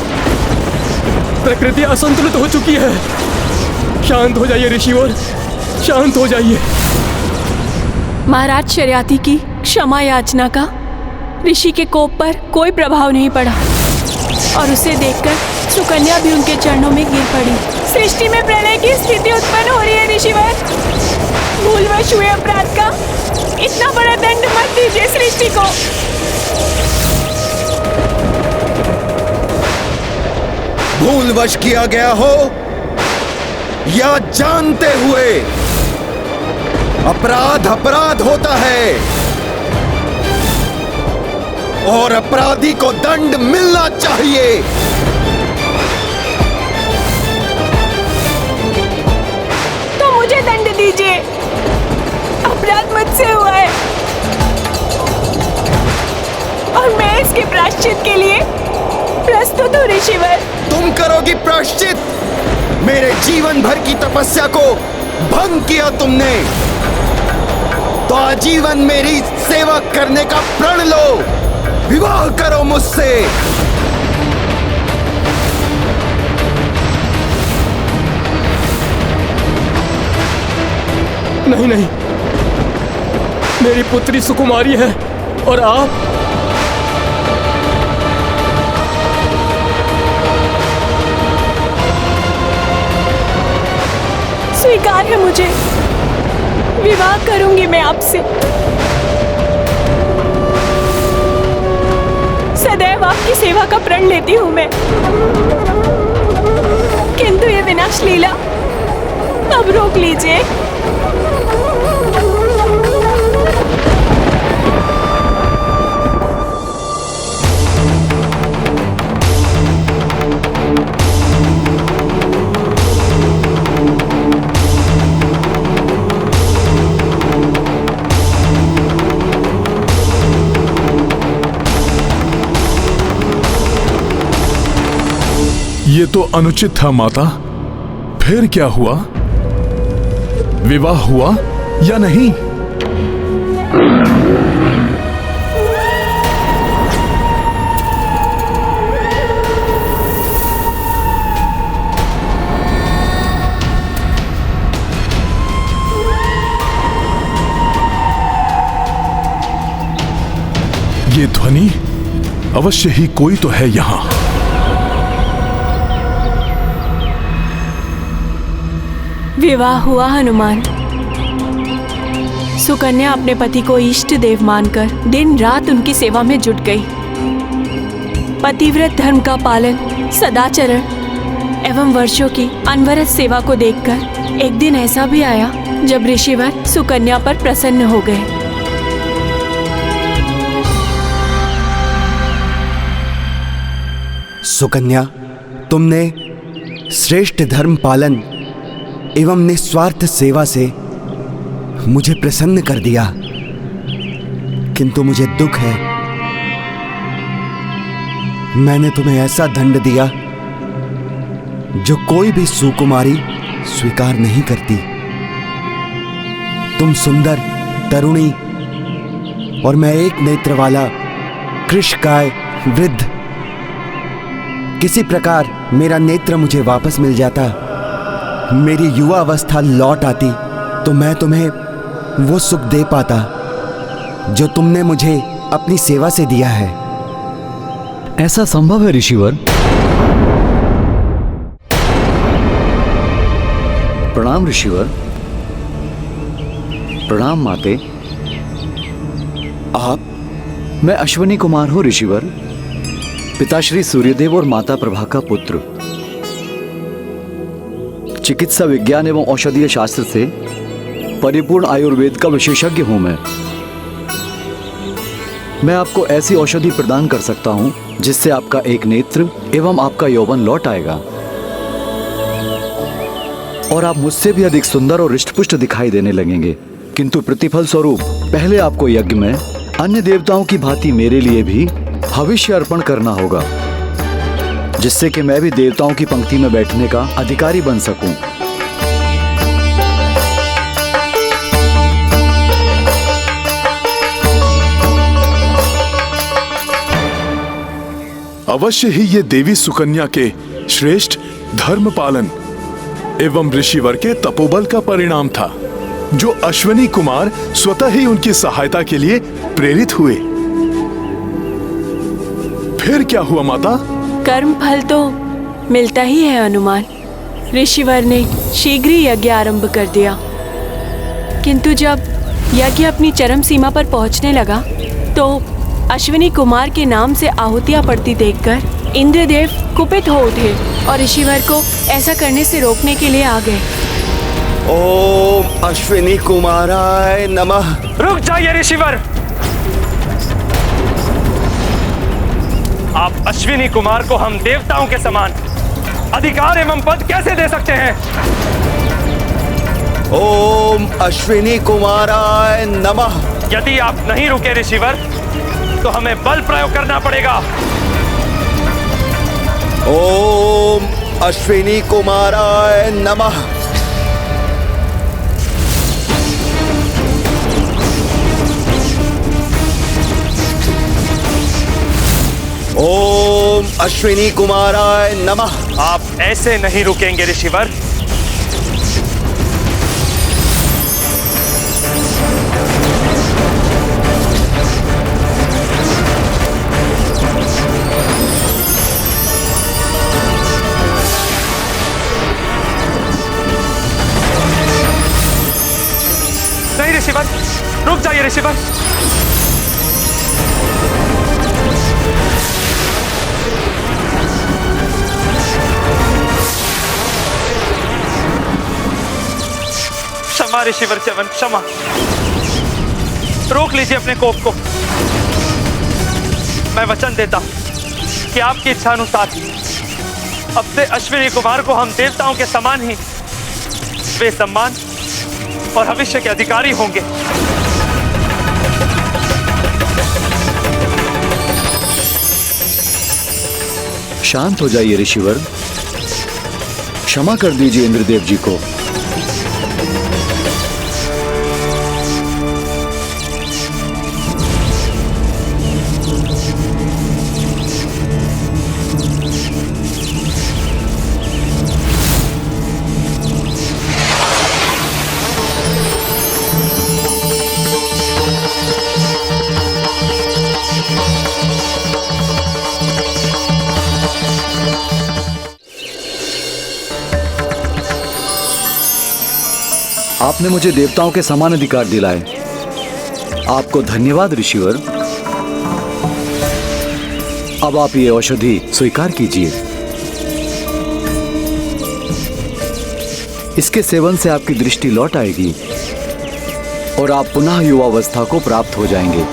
प्रकृति असंतुलित हो चुकी है। शांत हो जाइए ऋषिवर, शांत हो जाइए। महाराज शर्याती की क्षमा याचना का ऋषि के कोप पर कोई प्रभाव नहीं पड़ा और उसे देखकर सुकन्या भी उनके चरणों में गिर पड़ी। सृष्टि में प्रलय की स्थिति उत्पन्न हो रही है ऋषिवर। भूलवश हुए अपराध का इतना बड़ा दंड मत दीजिए सृष्टि को। भूलवश किया गया हो या जानते हुए, अपराध अपराध होता है और अपराधी को दंड मिलना चाहिए। तो मुझे दंड दीजिए। अपराध मुझसे हुआ है और मैं इसके प्रायश्चित के लिए प्रस्तुत हूँ ऋषिवर। तुम करोगी प्रायश्चित? मेरे जीवन भर की तपस्या को भंग किया तुमने, तो आजीवन मेरी सेवा करने का प्रण लो। विवाह करो मुझसे। नहीं नहीं, मेरी पुत्री सुकुमारी है और आप स्वीकार है मुझे। विवाह करूंगी मैं आपसे। सदैव आपकी सेवा का प्रण लेती हूं मैं। किंतु ये विनाश लीला अब रोक लीजिए। ये तो अनुचित था माता। फिर क्या हुआ? विवाह हुआ या नहीं? ये ध्वनि अवश्य ही कोई तो है यहां। विवाह हुआ हनुमान। सुकन्या अपने पति को इष्ट देव मानकर दिन रात उनकी सेवा में जुट गई। पतिव्रत धर्म का पालन, सदाचरण एवं वर्षों की अनवरत सेवा को देखकर एक दिन ऐसा भी आया जब ऋषिवर सुकन्या पर प्रसन्न हो गए। सुकन्या, तुमने श्रेष्ठ धर्म पालन एवं निस्वार्थ सेवा से मुझे प्रसन्न कर दिया, किंतु मुझे दुख है। मैंने तुम्हें ऐसा दंड दिया जो कोई भी सुकुमारी स्वीकार नहीं करती। तुम सुंदर, तरुणी और मैं एक नेत्र वाला कृशकाय वृद्ध। किसी प्रकार मेरा नेत्र मुझे वापस मिल जाता, मेरी युवा अवस्था लौट आती, तो मैं तुम्हें वो सुख दे पाता जो तुमने मुझे अपनी सेवा से दिया है। ऐसा संभव है ऋषिवर? प्रणाम ऋषिवर। प्रणाम माते। आप? मैं अश्विनी कुमार हूं ऋषिवर। पिताश्री सूर्यदेव और माता प्रभा का पुत्र, चिकित्सा विज्ञान एवं औषधीय शास्त्र से परिपूर्ण आयुर्वेद का विशेषज्ञ हूं मैं आपको ऐसी औषधि प्रदान कर सकता हूं जिससे आपका एक नेत्र एवं आपका यौवन लौट आएगा और आप मुझसे भी अधिक सुंदर और हृष्टपुष्ट दिखाई देने लगेंगे। किंतु प्रतिफल स्वरूप पहले आपको यज्ञ में अन्य देवताओं की भांति मेरे लिए भी हविष्य अर्पण करना होगा, जिससे कि मैं भी देवताओं की पंक्ति में बैठने का अधिकारी बन सकूं। अवश्य ही ये देवी सुकन्या के श्रेष्ठ धर्म पालन एवं ऋषिवर के तपोबल का परिणाम था, जो अश्विनी कुमार स्वतः ही उनकी सहायता के लिए प्रेरित हुए। फिर क्या हुआ माता? कर्म फल तो मिलता ही है हनुमान। ऋषिवर ने शीघ्र ही यज्ञ आरंभ कर दिया, किंतु जब यज्ञ अपनी चरम सीमा पर पहुंचने लगा तो अश्विनी कुमार के नाम से आहुतियां पड़ती देखकर इंद्रदेव कुपित हो उठे और ऋषिवर को ऐसा करने से रोकने के लिए आ गए। ओम अश्विनी कुमाराय नमः। रुक जाइए ऋषिवर, आप अश्विनी कुमार को हम देवताओं के समान अधिकार एवं पद कैसे दे सकते हैं? ओम अश्विनी कुमाराय नमः। यदि आप नहीं रुके ऋषिवर तो हमें बल प्रयोग करना पड़ेगा। ओम अश्विनी कुमाराय नमः। ओम अश्विनी कुमाराय नमः। आप ऐसे नहीं रुकेंगे ऋषिवर। नहीं ऋषिवर, रुक जाइए ऋषिवर। क्षमा ऋषिवर च्यवन, क्षमा। रोक लीजिए अपने कोप को। मैं वचन देता हूं कि आपकी इच्छा अनुसार अब से अश्विनी कुमार को हम देवताओं के समान ही वे सम्मान और भविष्य के अधिकारी होंगे। शांत हो जाइए ऋषिवर, क्षमा कर दीजिए इंद्रदेव जी को। आपने मुझे देवताओं के समान अधिकार दिलाए, आपको धन्यवाद ऋषिवर। अब आप ये औषधि स्वीकार कीजिए। इसके सेवन से आपकी दृष्टि लौट आएगी और आप पुनः युवावस्था को प्राप्त हो जाएंगे।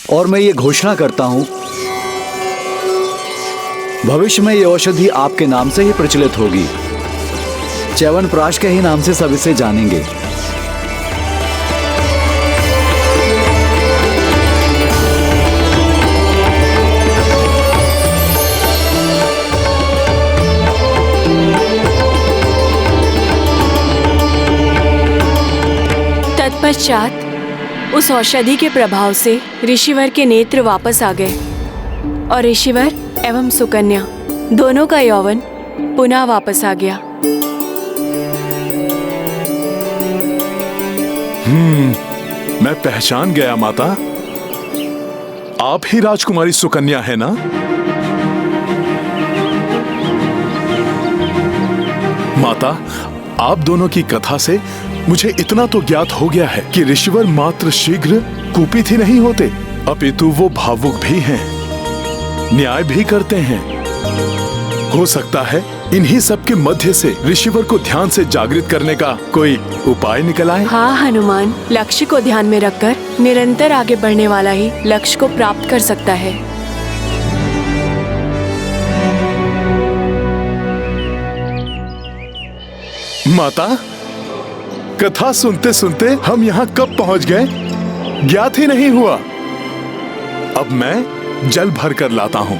और मैं ये घोषणा करता हूं, भविष्य में ये औषधि आपके नाम से ही प्रचलित होगी। च्यवनप्राश के ही नाम से सब इसे जानेंगे। तत्पश्चात उस औषधि के प्रभाव से ऋषिवर के नेत्र वापस आ गए और ऋषिवर एवं सुकन्या दोनों का यौवन पुनः वापस आ गया। मैं पहचान गया माता, आप ही राजकुमारी सुकन्या है ना? माता, आप दोनों की कथा से मुझे इतना तो ज्ञात हो गया है कि ऋषिवर मात्र शीघ्र कुपित ही नहीं होते, अपितु वो भावुक भी हैं, न्याय भी करते हैं। हो सकता है इन्हीं सब के मध्य से ऋषिवर को ध्यान से जागृत करने का कोई उपाय निकल आए। हाँ हनुमान, लक्ष्य को ध्यान में रखकर निरंतर आगे बढ़ने वाला ही लक्ष्य को प्राप्त कर सकता है। माता, कथा सुनते सुनते हम यहाँ कब पहुँच गए ज्ञात ही नहीं हुआ। अब मैं जल भर कर लाता हूँ।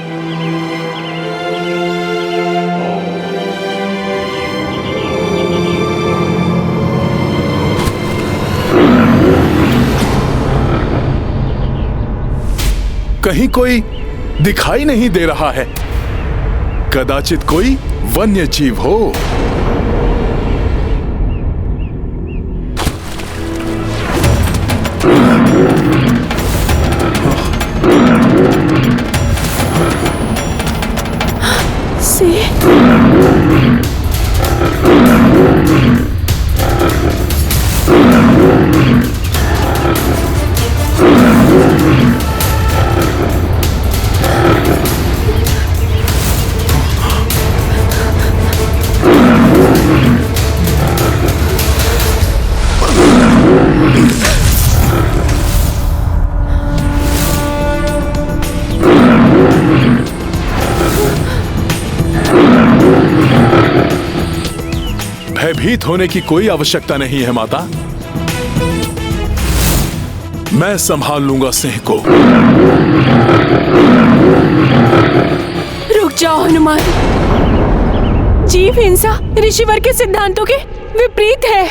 कहीं कोई दिखाई नहीं दे रहा है, कदाचित कोई वन्य जीव हो। भयभीत होने की कोई आवश्यकता नहीं है माता, मैं संभाल लूंगा सिंह को। रुक जाओ हनुमान, जीव हिंसा ऋषिवर के सिद्धांतों के विपरीत है,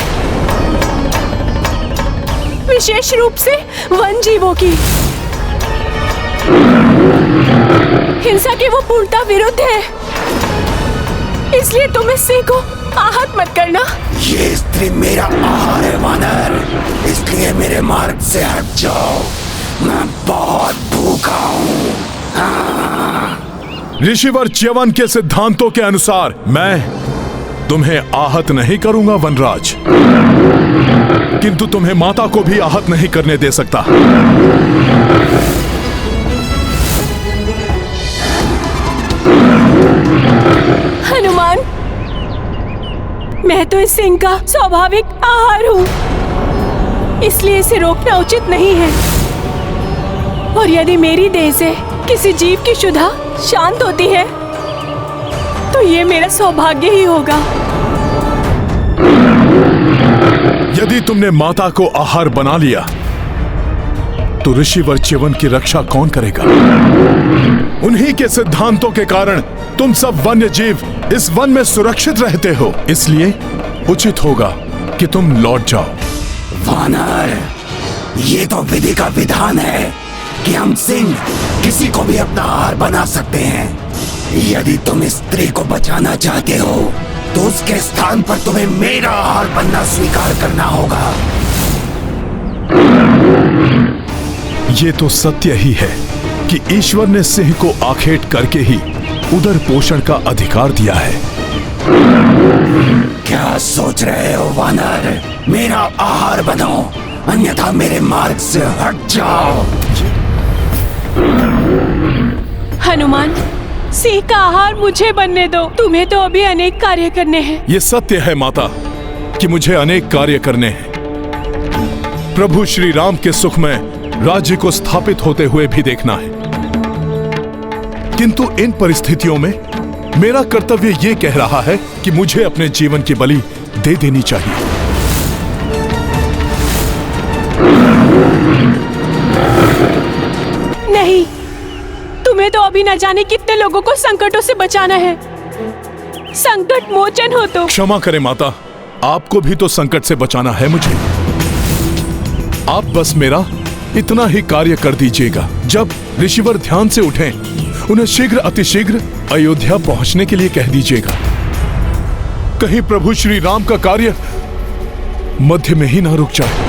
विशेष रूप से वन जीवों की हिंसा के वो पूर्णता विरुद्ध है। इसलिए तुम इस सिंह को आहत मत करना। ये स्त्री मेरा आहार है वानर, इसलिए मेरे मार्ग से हट जाओ, मैं बहुत भूखा हूँ। ऋषिवर च्यवन के सिद्धांतों के अनुसार मैं तुम्हें आहत नहीं करूंगा वनराज, किंतु तुम्हें माता को भी आहत नहीं करने दे सकता। हनुमान, मैं तो इस सिंह का स्वाभाविक आहार हूँ, इसलिए इसे रोकना उचित नहीं है। और यदि मेरी देह से किसी जीव की क्षुधा शांत होती है तो ये मेरा सौभाग्य ही होगा। यदि तुमने माता को आहार बना लिया तो ऋषिवर च्यवन की रक्षा कौन करेगा? उन्हीं के सिद्धांतों के कारण तुम सब वन्य जीव इस वन में सुरक्षित रहते हो, इसलिए उचित होगा कि तुम लौट जाओ। वानर, ये तो विधि का विधान है कि हम सिंह किसी को भी अपना आहार बना सकते हैं। यदि तुम इस स्त्री को बचाना चाहते हो तो उसके स्थान पर तुम्हें मेरा आहार बनना स्वीकार करना होगा। ये तो सत्य ही है कि ईश्वर ने सिंह को आखेट करके ही उदर पोषण का अधिकार दिया है। क्या सोच रहे हो वानर? मेरा आहार बनो, अन्यथा मेरे मार्ग से हट जाओ। हनुमान, सिंह का आहार मुझे बनने दो, तुम्हें तो अभी अनेक कार्य करने हैं। ये सत्य है माता कि मुझे अनेक कार्य करने हैं। प्रभु श्री राम के सुख में राज्य को स्थापित होते हुए भी देखना है, किंतु इन परिस्थितियों में मेरा कर्तव्य ये कह रहा है कि मुझे अपने जीवन की बलि दे देनी चाहिए। नहीं, तुम्हें तो अभी न जाने कितने लोगों को संकटों से बचाना है। संकट मोचन हो तो। क्षमा करें माता, आपको भी तो संकट से बचाना है मुझे। आप बस मेरा इतना ही कार्य कर दीजिएगा। जब ऋषिवर ध्यान से उठें, उन्हें शीघ्र अतिशीघ्र अयोध्या पहुंचने के लिए कह दीजिएगा। कहीं प्रभु श्री राम का कार्य मध्य में ही ना रुक जाए।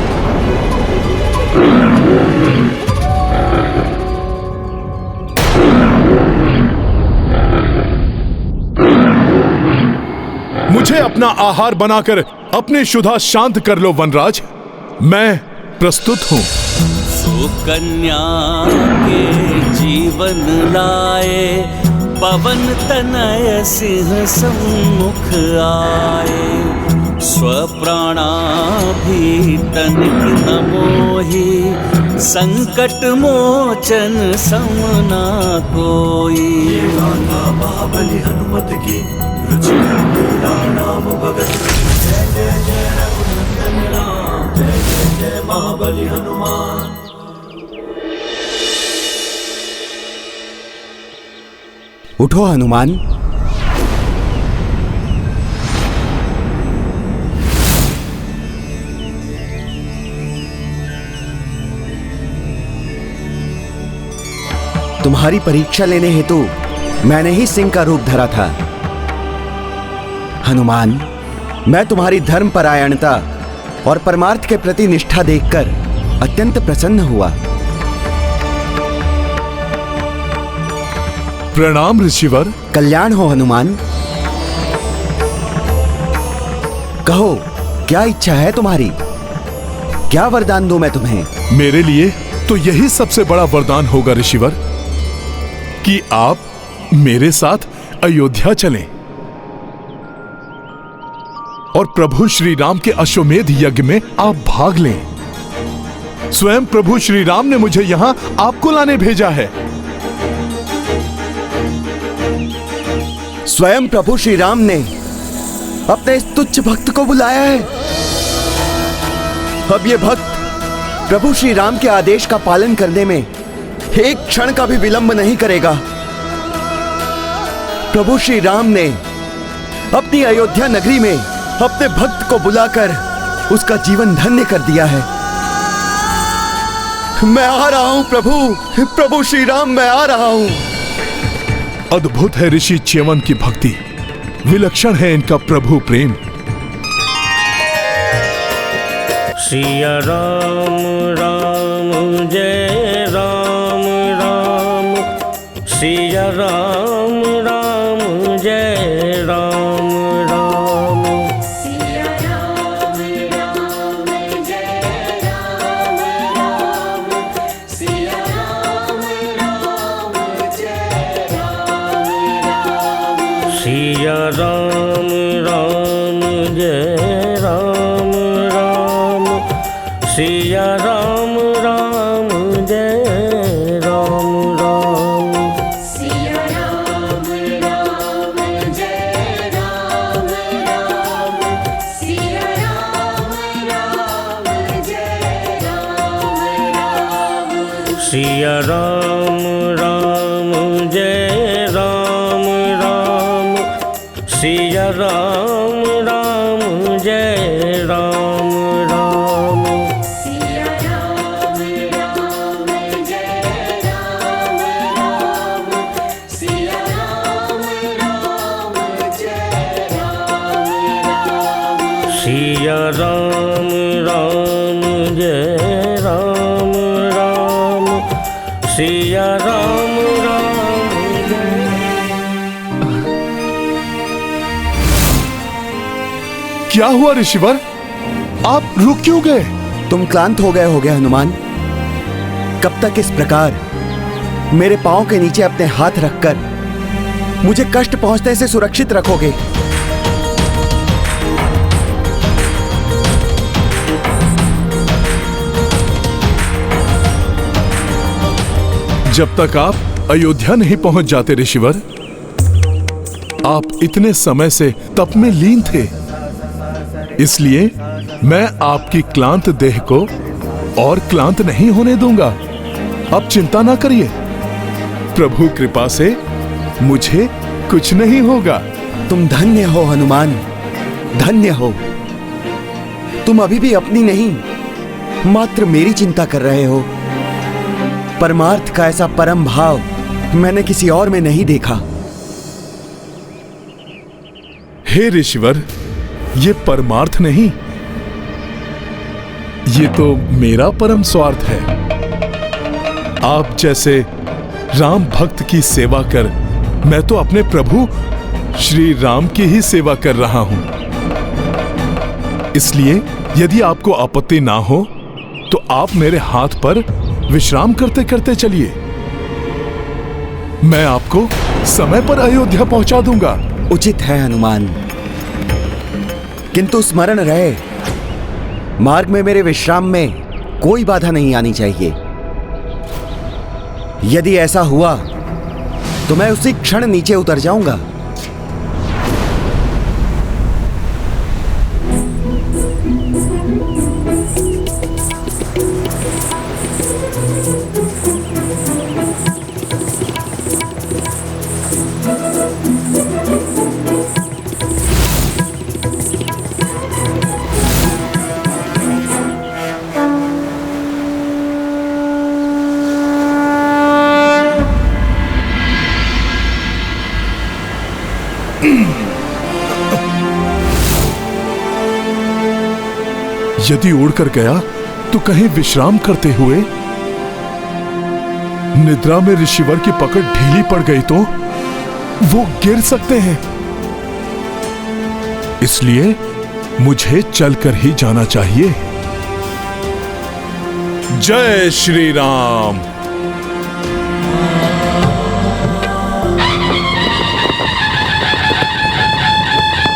मुझे अपना आहार बनाकर अपनी क्षुधा शांत कर लो वनराज। मैं प्रस्तुत हूँ। सुकन्या के जीवन लाए, पवन तनय सिंह सम्मुख आए। स्वप्राणा भी तनिक न मोहि, संकट मोचन समना कोई। गाथा महाबली हनुमत की, रुचिकर लीला राम भगत की। जय जय जय रघुनंदन राम, जय जय जय महाबली हनुमान। उठो हनुमान। तुम्हारी परीक्षा लेने हेतु मैंने ही सिंह का रूप धरा था। हनुमान, मैं तुम्हारी धर्मपरायणता और परमार्थ के प्रति निष्ठा देखकर अत्यंत प्रसन्न हुआ। प्रणाम ऋषिवर। कल्याण हो हनुमान। कहो, क्या इच्छा है तुम्हारी? क्या वरदान दूं मैं तुम्हें? मेरे लिए तो यही सबसे बड़ा वरदान होगा ऋषिवर कि आप मेरे साथ अयोध्या चलें और प्रभु श्री राम के अश्वमेध यज्ञ में आप भाग लें। स्वयं प्रभु श्री राम ने मुझे यहां आपको लाने भेजा है। स्वयं प्रभु श्री राम ने अपने इस तुच्छ भक्त को बुलाया है। अब ये भक्त प्रभु श्री राम के आदेश का पालन करने में एक क्षण का भी विलंब नहीं करेगा। प्रभु श्री राम ने अपनी अयोध्या नगरी में अपने भक्त को बुलाकर उसका जीवन धन्य कर दिया है। मैं आ रहा हूं प्रभु श्री राम, मैं आ रहा हूं। अद्भुत है ऋषि च्यवन की भक्ति, विलक्षण है इनका प्रभु प्रेम। सिया राम राम जय राम राम, सिया राम राम जय राम राम, सिया राम राम जय राम राम, सिया राम राम जय राम राम, सिया राम राम जय राम राम, सिया राम राम जय राम राम, सिया राम राम जय राम राम, सिया राम राम जय राम राम, सिया राम राम जय राम राम, सिया राम राम जय राम राम, सिया राम राम जय राम राम, सिया राम राम जय राम राम, सिया राम राम जय राम राम, सिया राम राम क्या हुआ ऋषिवर? आप रुक क्यों गए? तुम क्लांत हो गए हनुमान। कब तक इस प्रकार मेरे पांव के नीचे अपने हाथ रखकर मुझे कष्ट पहुंचने से सुरक्षित रखोगे? जब तक आप अयोध्या नहीं पहुंच जाते ऋषिवर, आप इतने समय से तप में लीन थे, इसलिए मैं आपकी क्लांत देह को और क्लांत नहीं होने दूंगा। अब चिंता ना करिए, प्रभु कृपा से मुझे कुछ नहीं होगा। तुम धन्य हो हनुमान, धन्य हो। तुम अभी भी अपनी नहीं, मात्र मेरी चिंता कर रहे हो। परमार्थ का ऐसा परम भाव मैंने किसी और में नहीं देखा। हे ऋषिवर, ये परमार्थ नहीं, ये तो मेरा परम स्वार्थ है। आप जैसे राम भक्त की सेवा कर मैं तो अपने प्रभु श्री राम की ही सेवा कर रहा हूं। इसलिए यदि आपको आपत्ति ना हो तो आप मेरे हाथ पर विश्राम करते करते चलिए। मैं आपको समय पर अयोध्या पहुंचा दूंगा। उचित है हनुमान, किंतु स्मरण रहे मार्ग में मेरे विश्राम में कोई बाधा नहीं आनी चाहिए। यदि ऐसा हुआ तो मैं उसी क्षण नीचे उतर जाऊंगा। यदि उड़कर गया तो कहीं विश्राम करते हुए निद्रा में ऋषिवर की पकड़ ढीली पड़ गई तो वो गिर सकते हैं। इसलिए मुझे चलकर ही जाना चाहिए। जय श्री राम।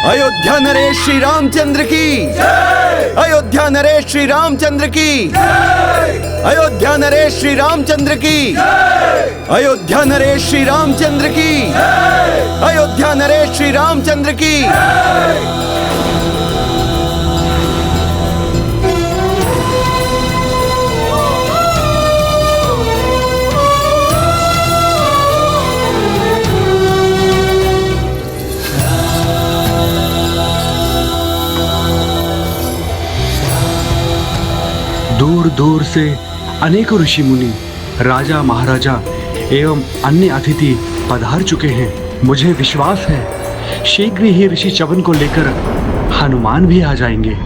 अयोध्या नरेश श्री रामचंद्र की जय। अयोध्या नरेश श्री रामचंद्र की जय। अयोध्या नरेश श्री रामचंद्र की जय। अयोध्या नरेश श्री रामचंद्र की जय। अयोध्या नरेश श्री रामचंद्र की जय। दूर दूर से अनेकों ऋषि मुनि, राजा महाराजा एवं अन्य अतिथि पधार चुके हैं। मुझे विश्वास है शीघ्र ही ऋषि च्यवन को लेकर हनुमान भी आ जाएंगे।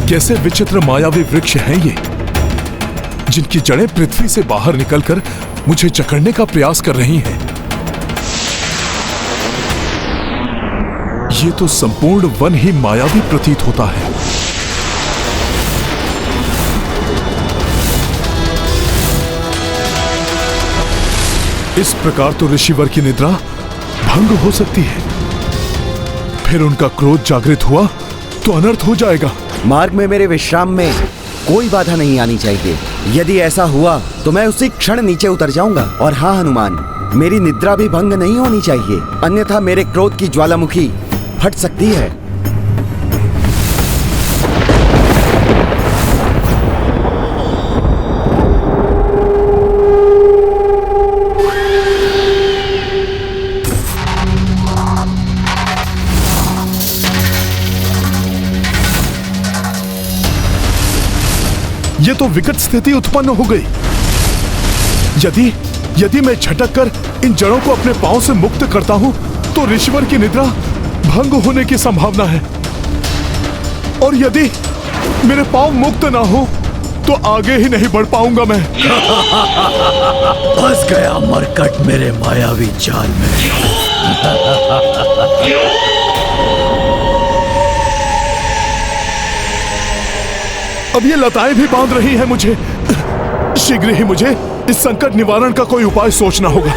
कैसे विचित्र मायावी वृक्ष हैं ये, जिनकी जड़ें पृथ्वी से बाहर निकलकर मुझे जकड़ने का प्रयास कर रही हैं। ये तो संपूर्ण वन ही मायावी प्रतीत होता है। इस प्रकार तो ऋषिवर की निद्रा भंग हो सकती है। फिर उनका क्रोध जागृत हुआ तो अनर्थ हो जाएगा। मार्ग में मेरे विश्राम में कोई बाधा नहीं आनी चाहिए। यदि ऐसा हुआ तो मैं उसी क्षण नीचे उतर जाऊंगा। और हाँ हनुमान, मेरी निद्रा भी भंग नहीं होनी चाहिए, अन्यथा मेरे क्रोध की ज्वालामुखी फट सकती है। ये तो विकट स्थिति उत्पन्न हो गई। यदि मैं झटक कर इन जड़ों को अपने पांव से मुक्त करता हूं तो ऋषिवर की निद्रा भंग होने की संभावना है। और यदि मेरे पांव मुक्त ना हो तो आगे ही नहीं बढ़ पाऊंगा मैं। फंस गया मरकट मेरे मायावी जाल में। अब ये लताएं भी बांध रही हैं मुझे। शीघ्र ही मुझे इस संकट निवारण का कोई उपाय सोचना होगा।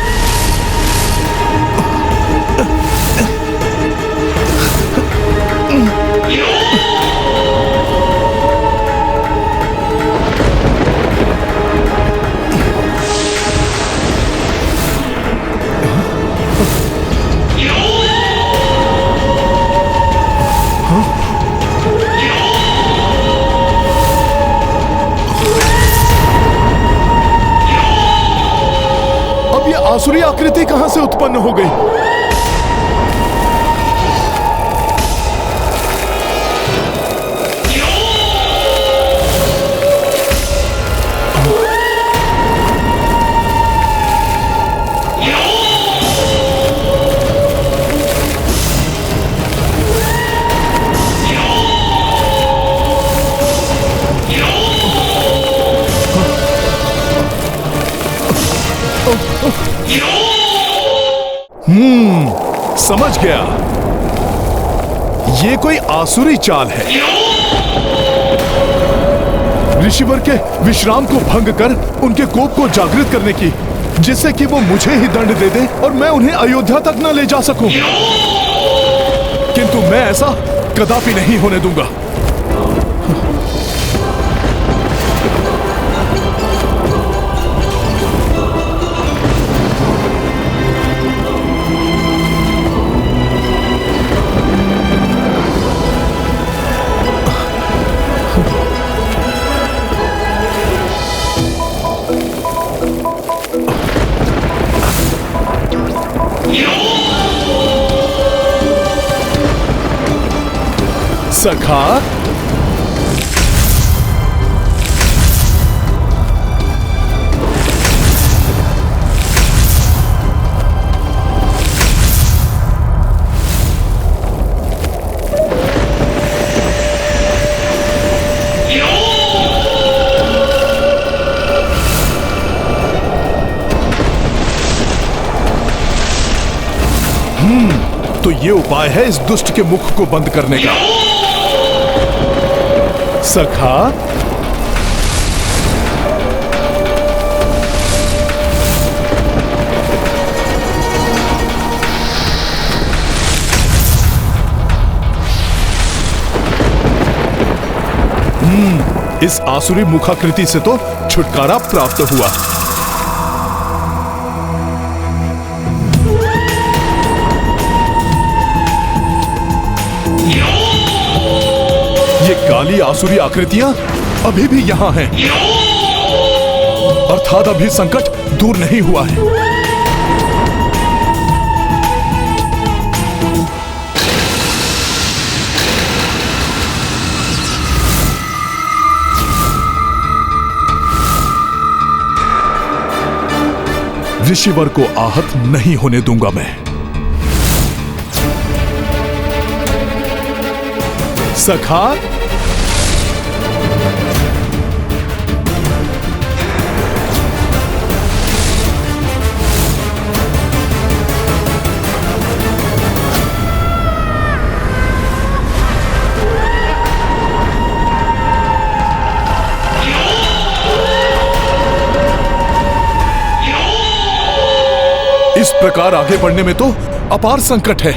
आसुरी आकृति कहां से उत्पन्न हो गई? समझ गया, ये कोई आसुरी चाल है। ऋषिवर के विश्राम को भंग कर उनके कोप को जागृत करने की, जिससे कि वो मुझे ही दंड दे दे और मैं उन्हें अयोध्या तक न ले जा सकूं। किंतु मैं ऐसा कदापि नहीं होने दूंगा। सखा, तो ये उपाय है इस दुष्ट के मुख को बंद करने का। सखा, इस आसुरी मुखाकृति से तो छुटकारा प्राप्त हुआ। ये काली आसुरी आकृतियां अभी भी यहां हैं, अर्थात अभी संकट दूर नहीं हुआ है। ऋषिवर को आहत नहीं होने दूंगा मैं। सखा, इस प्रकार आगे बढ़ने में तो अपार संकट है।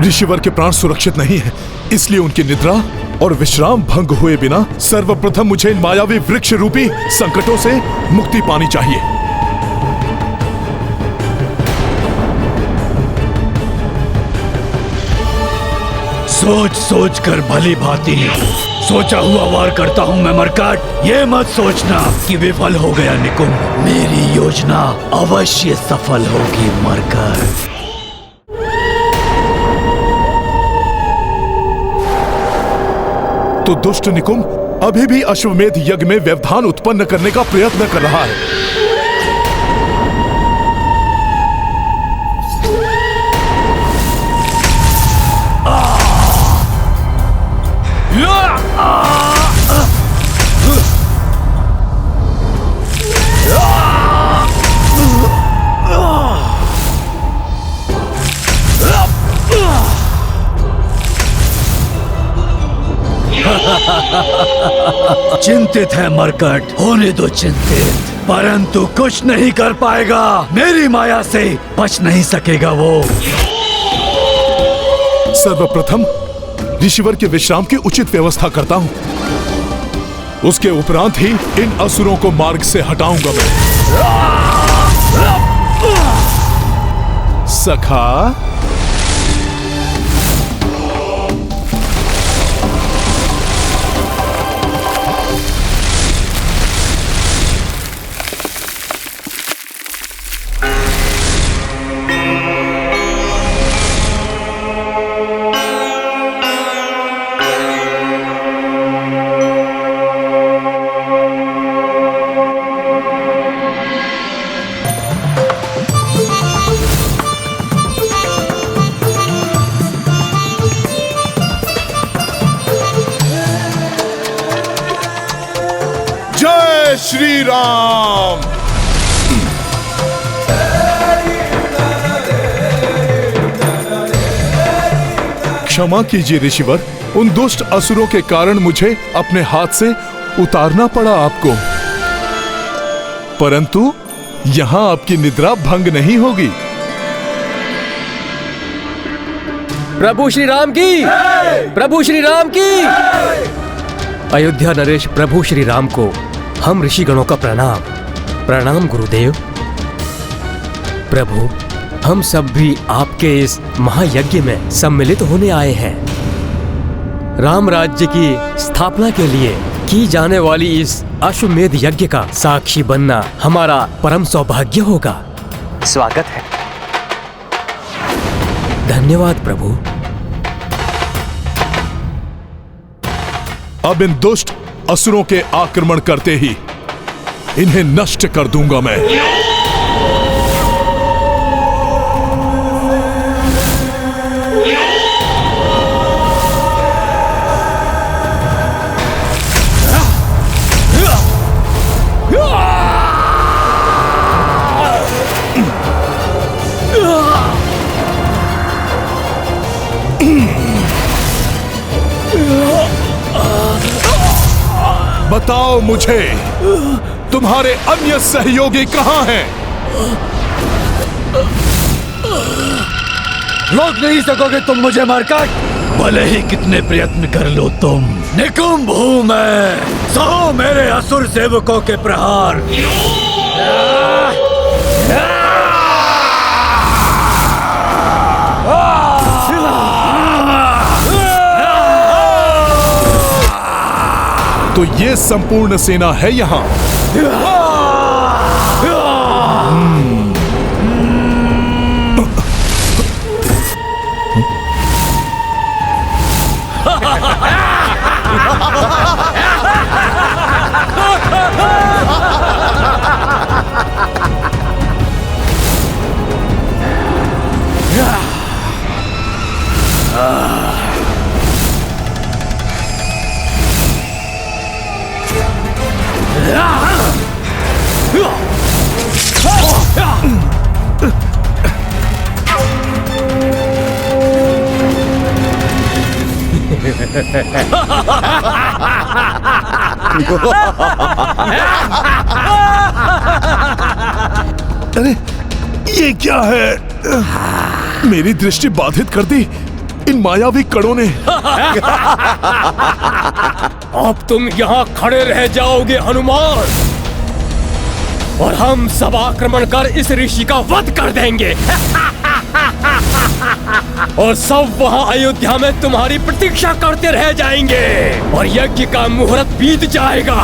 ऋषिवर के प्राण सुरक्षित नहीं है, इसलिए उनकी निद्रा और विश्राम भंग हुए बिना सर्वप्रथम मुझे इन मायावी वृक्ष रूपी संकटों से मुक्ति पानी चाहिए। सोच सोच कर भली भांति सोचा हुआ वार करता हूँ मैं मरकाट। ये मत सोचना कि विफल हो गया निकुंभ, मेरी योजना अवश्य सफल होगी मरकाट। तो दुष्ट निकुंभ अभी भी अश्वमेध यज्ञ में व्यवधान उत्पन्न करने का प्रयत्न कर रहा है। चिंतित है मरकट, होने दो चिंतित, परंतु कुछ नहीं कर पाएगा। मेरी माया से बच नहीं सकेगा वो। सर्वप्रथम ऋषिवर के विश्राम की उचित व्यवस्था करता हूं, उसके उपरांत ही इन असुरों को मार्ग से हटाऊंगा मैं। सखा, श्री राम। क्षमा कीजिए ऋषिवर, उन दुष्ट असुरों के कारण मुझे अपने हाथ से उतारना पड़ा आपको, परंतु यहां आपकी निद्रा भंग नहीं होगी। प्रभु श्री राम की, प्रभु श्री राम की। अयोध्या नरेश प्रभु श्री राम को हम ऋषिगणों का प्रणाम। प्रणाम गुरुदेव। प्रभु, हम सब भी आपके इस महायज्ञ में सम्मिलित होने आए हैं। राम राज्य की स्थापना के लिए की जाने वाली इस अश्वमेध यज्ञ का साक्षी बनना हमारा परम सौभाग्य होगा। स्वागत है। धन्यवाद प्रभु। अब इन दुष्ट असुरों के आक्रमण करते ही इन्हें नष्ट कर दूंगा मैं। बताओ मुझे, तुम्हारे अन्य सहयोगी कहां हैं? रोक नहीं सकोगे तुम मुझे मारकर, भले ही कितने प्रयत्न कर लो तुम। निकुंभ हूं मैं, सहो मेरे असुर सेवकों के प्रहार। तो ये संपूर्ण सेना है यहां। अरे ये क्या है? मेरी दृष्टि बाधित कर दी इन मायावी कड़ों ने। अब तुम यहाँ खड़े रह जाओगे हनुमान, और हम सब आक्रमण कर इस ऋषि का वध कर देंगे। और सब वहां अयोध्या में तुम्हारी प्रतीक्षा करते रह जाएंगे, और यज्ञ का मुहूर्त बीत जाएगा।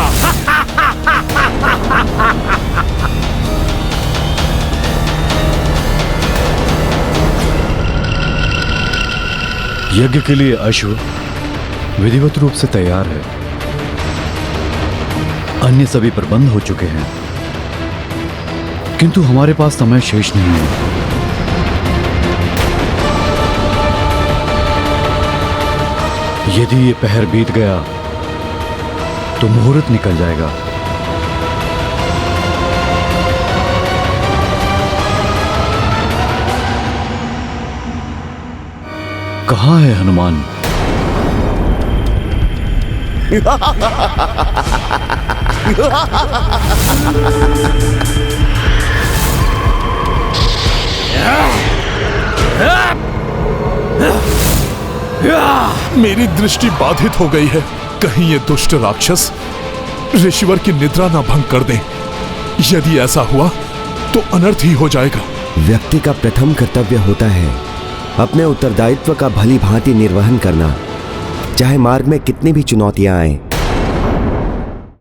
यज्ञ के लिए अश्व विधिवत रूप से तैयार है। अन्य सभी प्रबंध हो चुके हैं, किंतु हमारे पास समय शेष नहीं है। यदि ये पहर बीत गया तो मुहूर्त निकल जाएगा। कहाँ है हनुमान? मेरी दृष्टि बाधित हो गई है। कहीं ये दुष्ट राक्षस ऋषिवर की निद्रा ना भंग कर दें। यदि ऐसा हुआ तो अनर्थ ही हो जाएगा। व्यक्ति का प्रथम कर्तव्य होता है अपने उत्तरदायित्व का भली भांति निर्वहन करना, चाहे मार्ग में कितनी भी चुनौतियां आएं।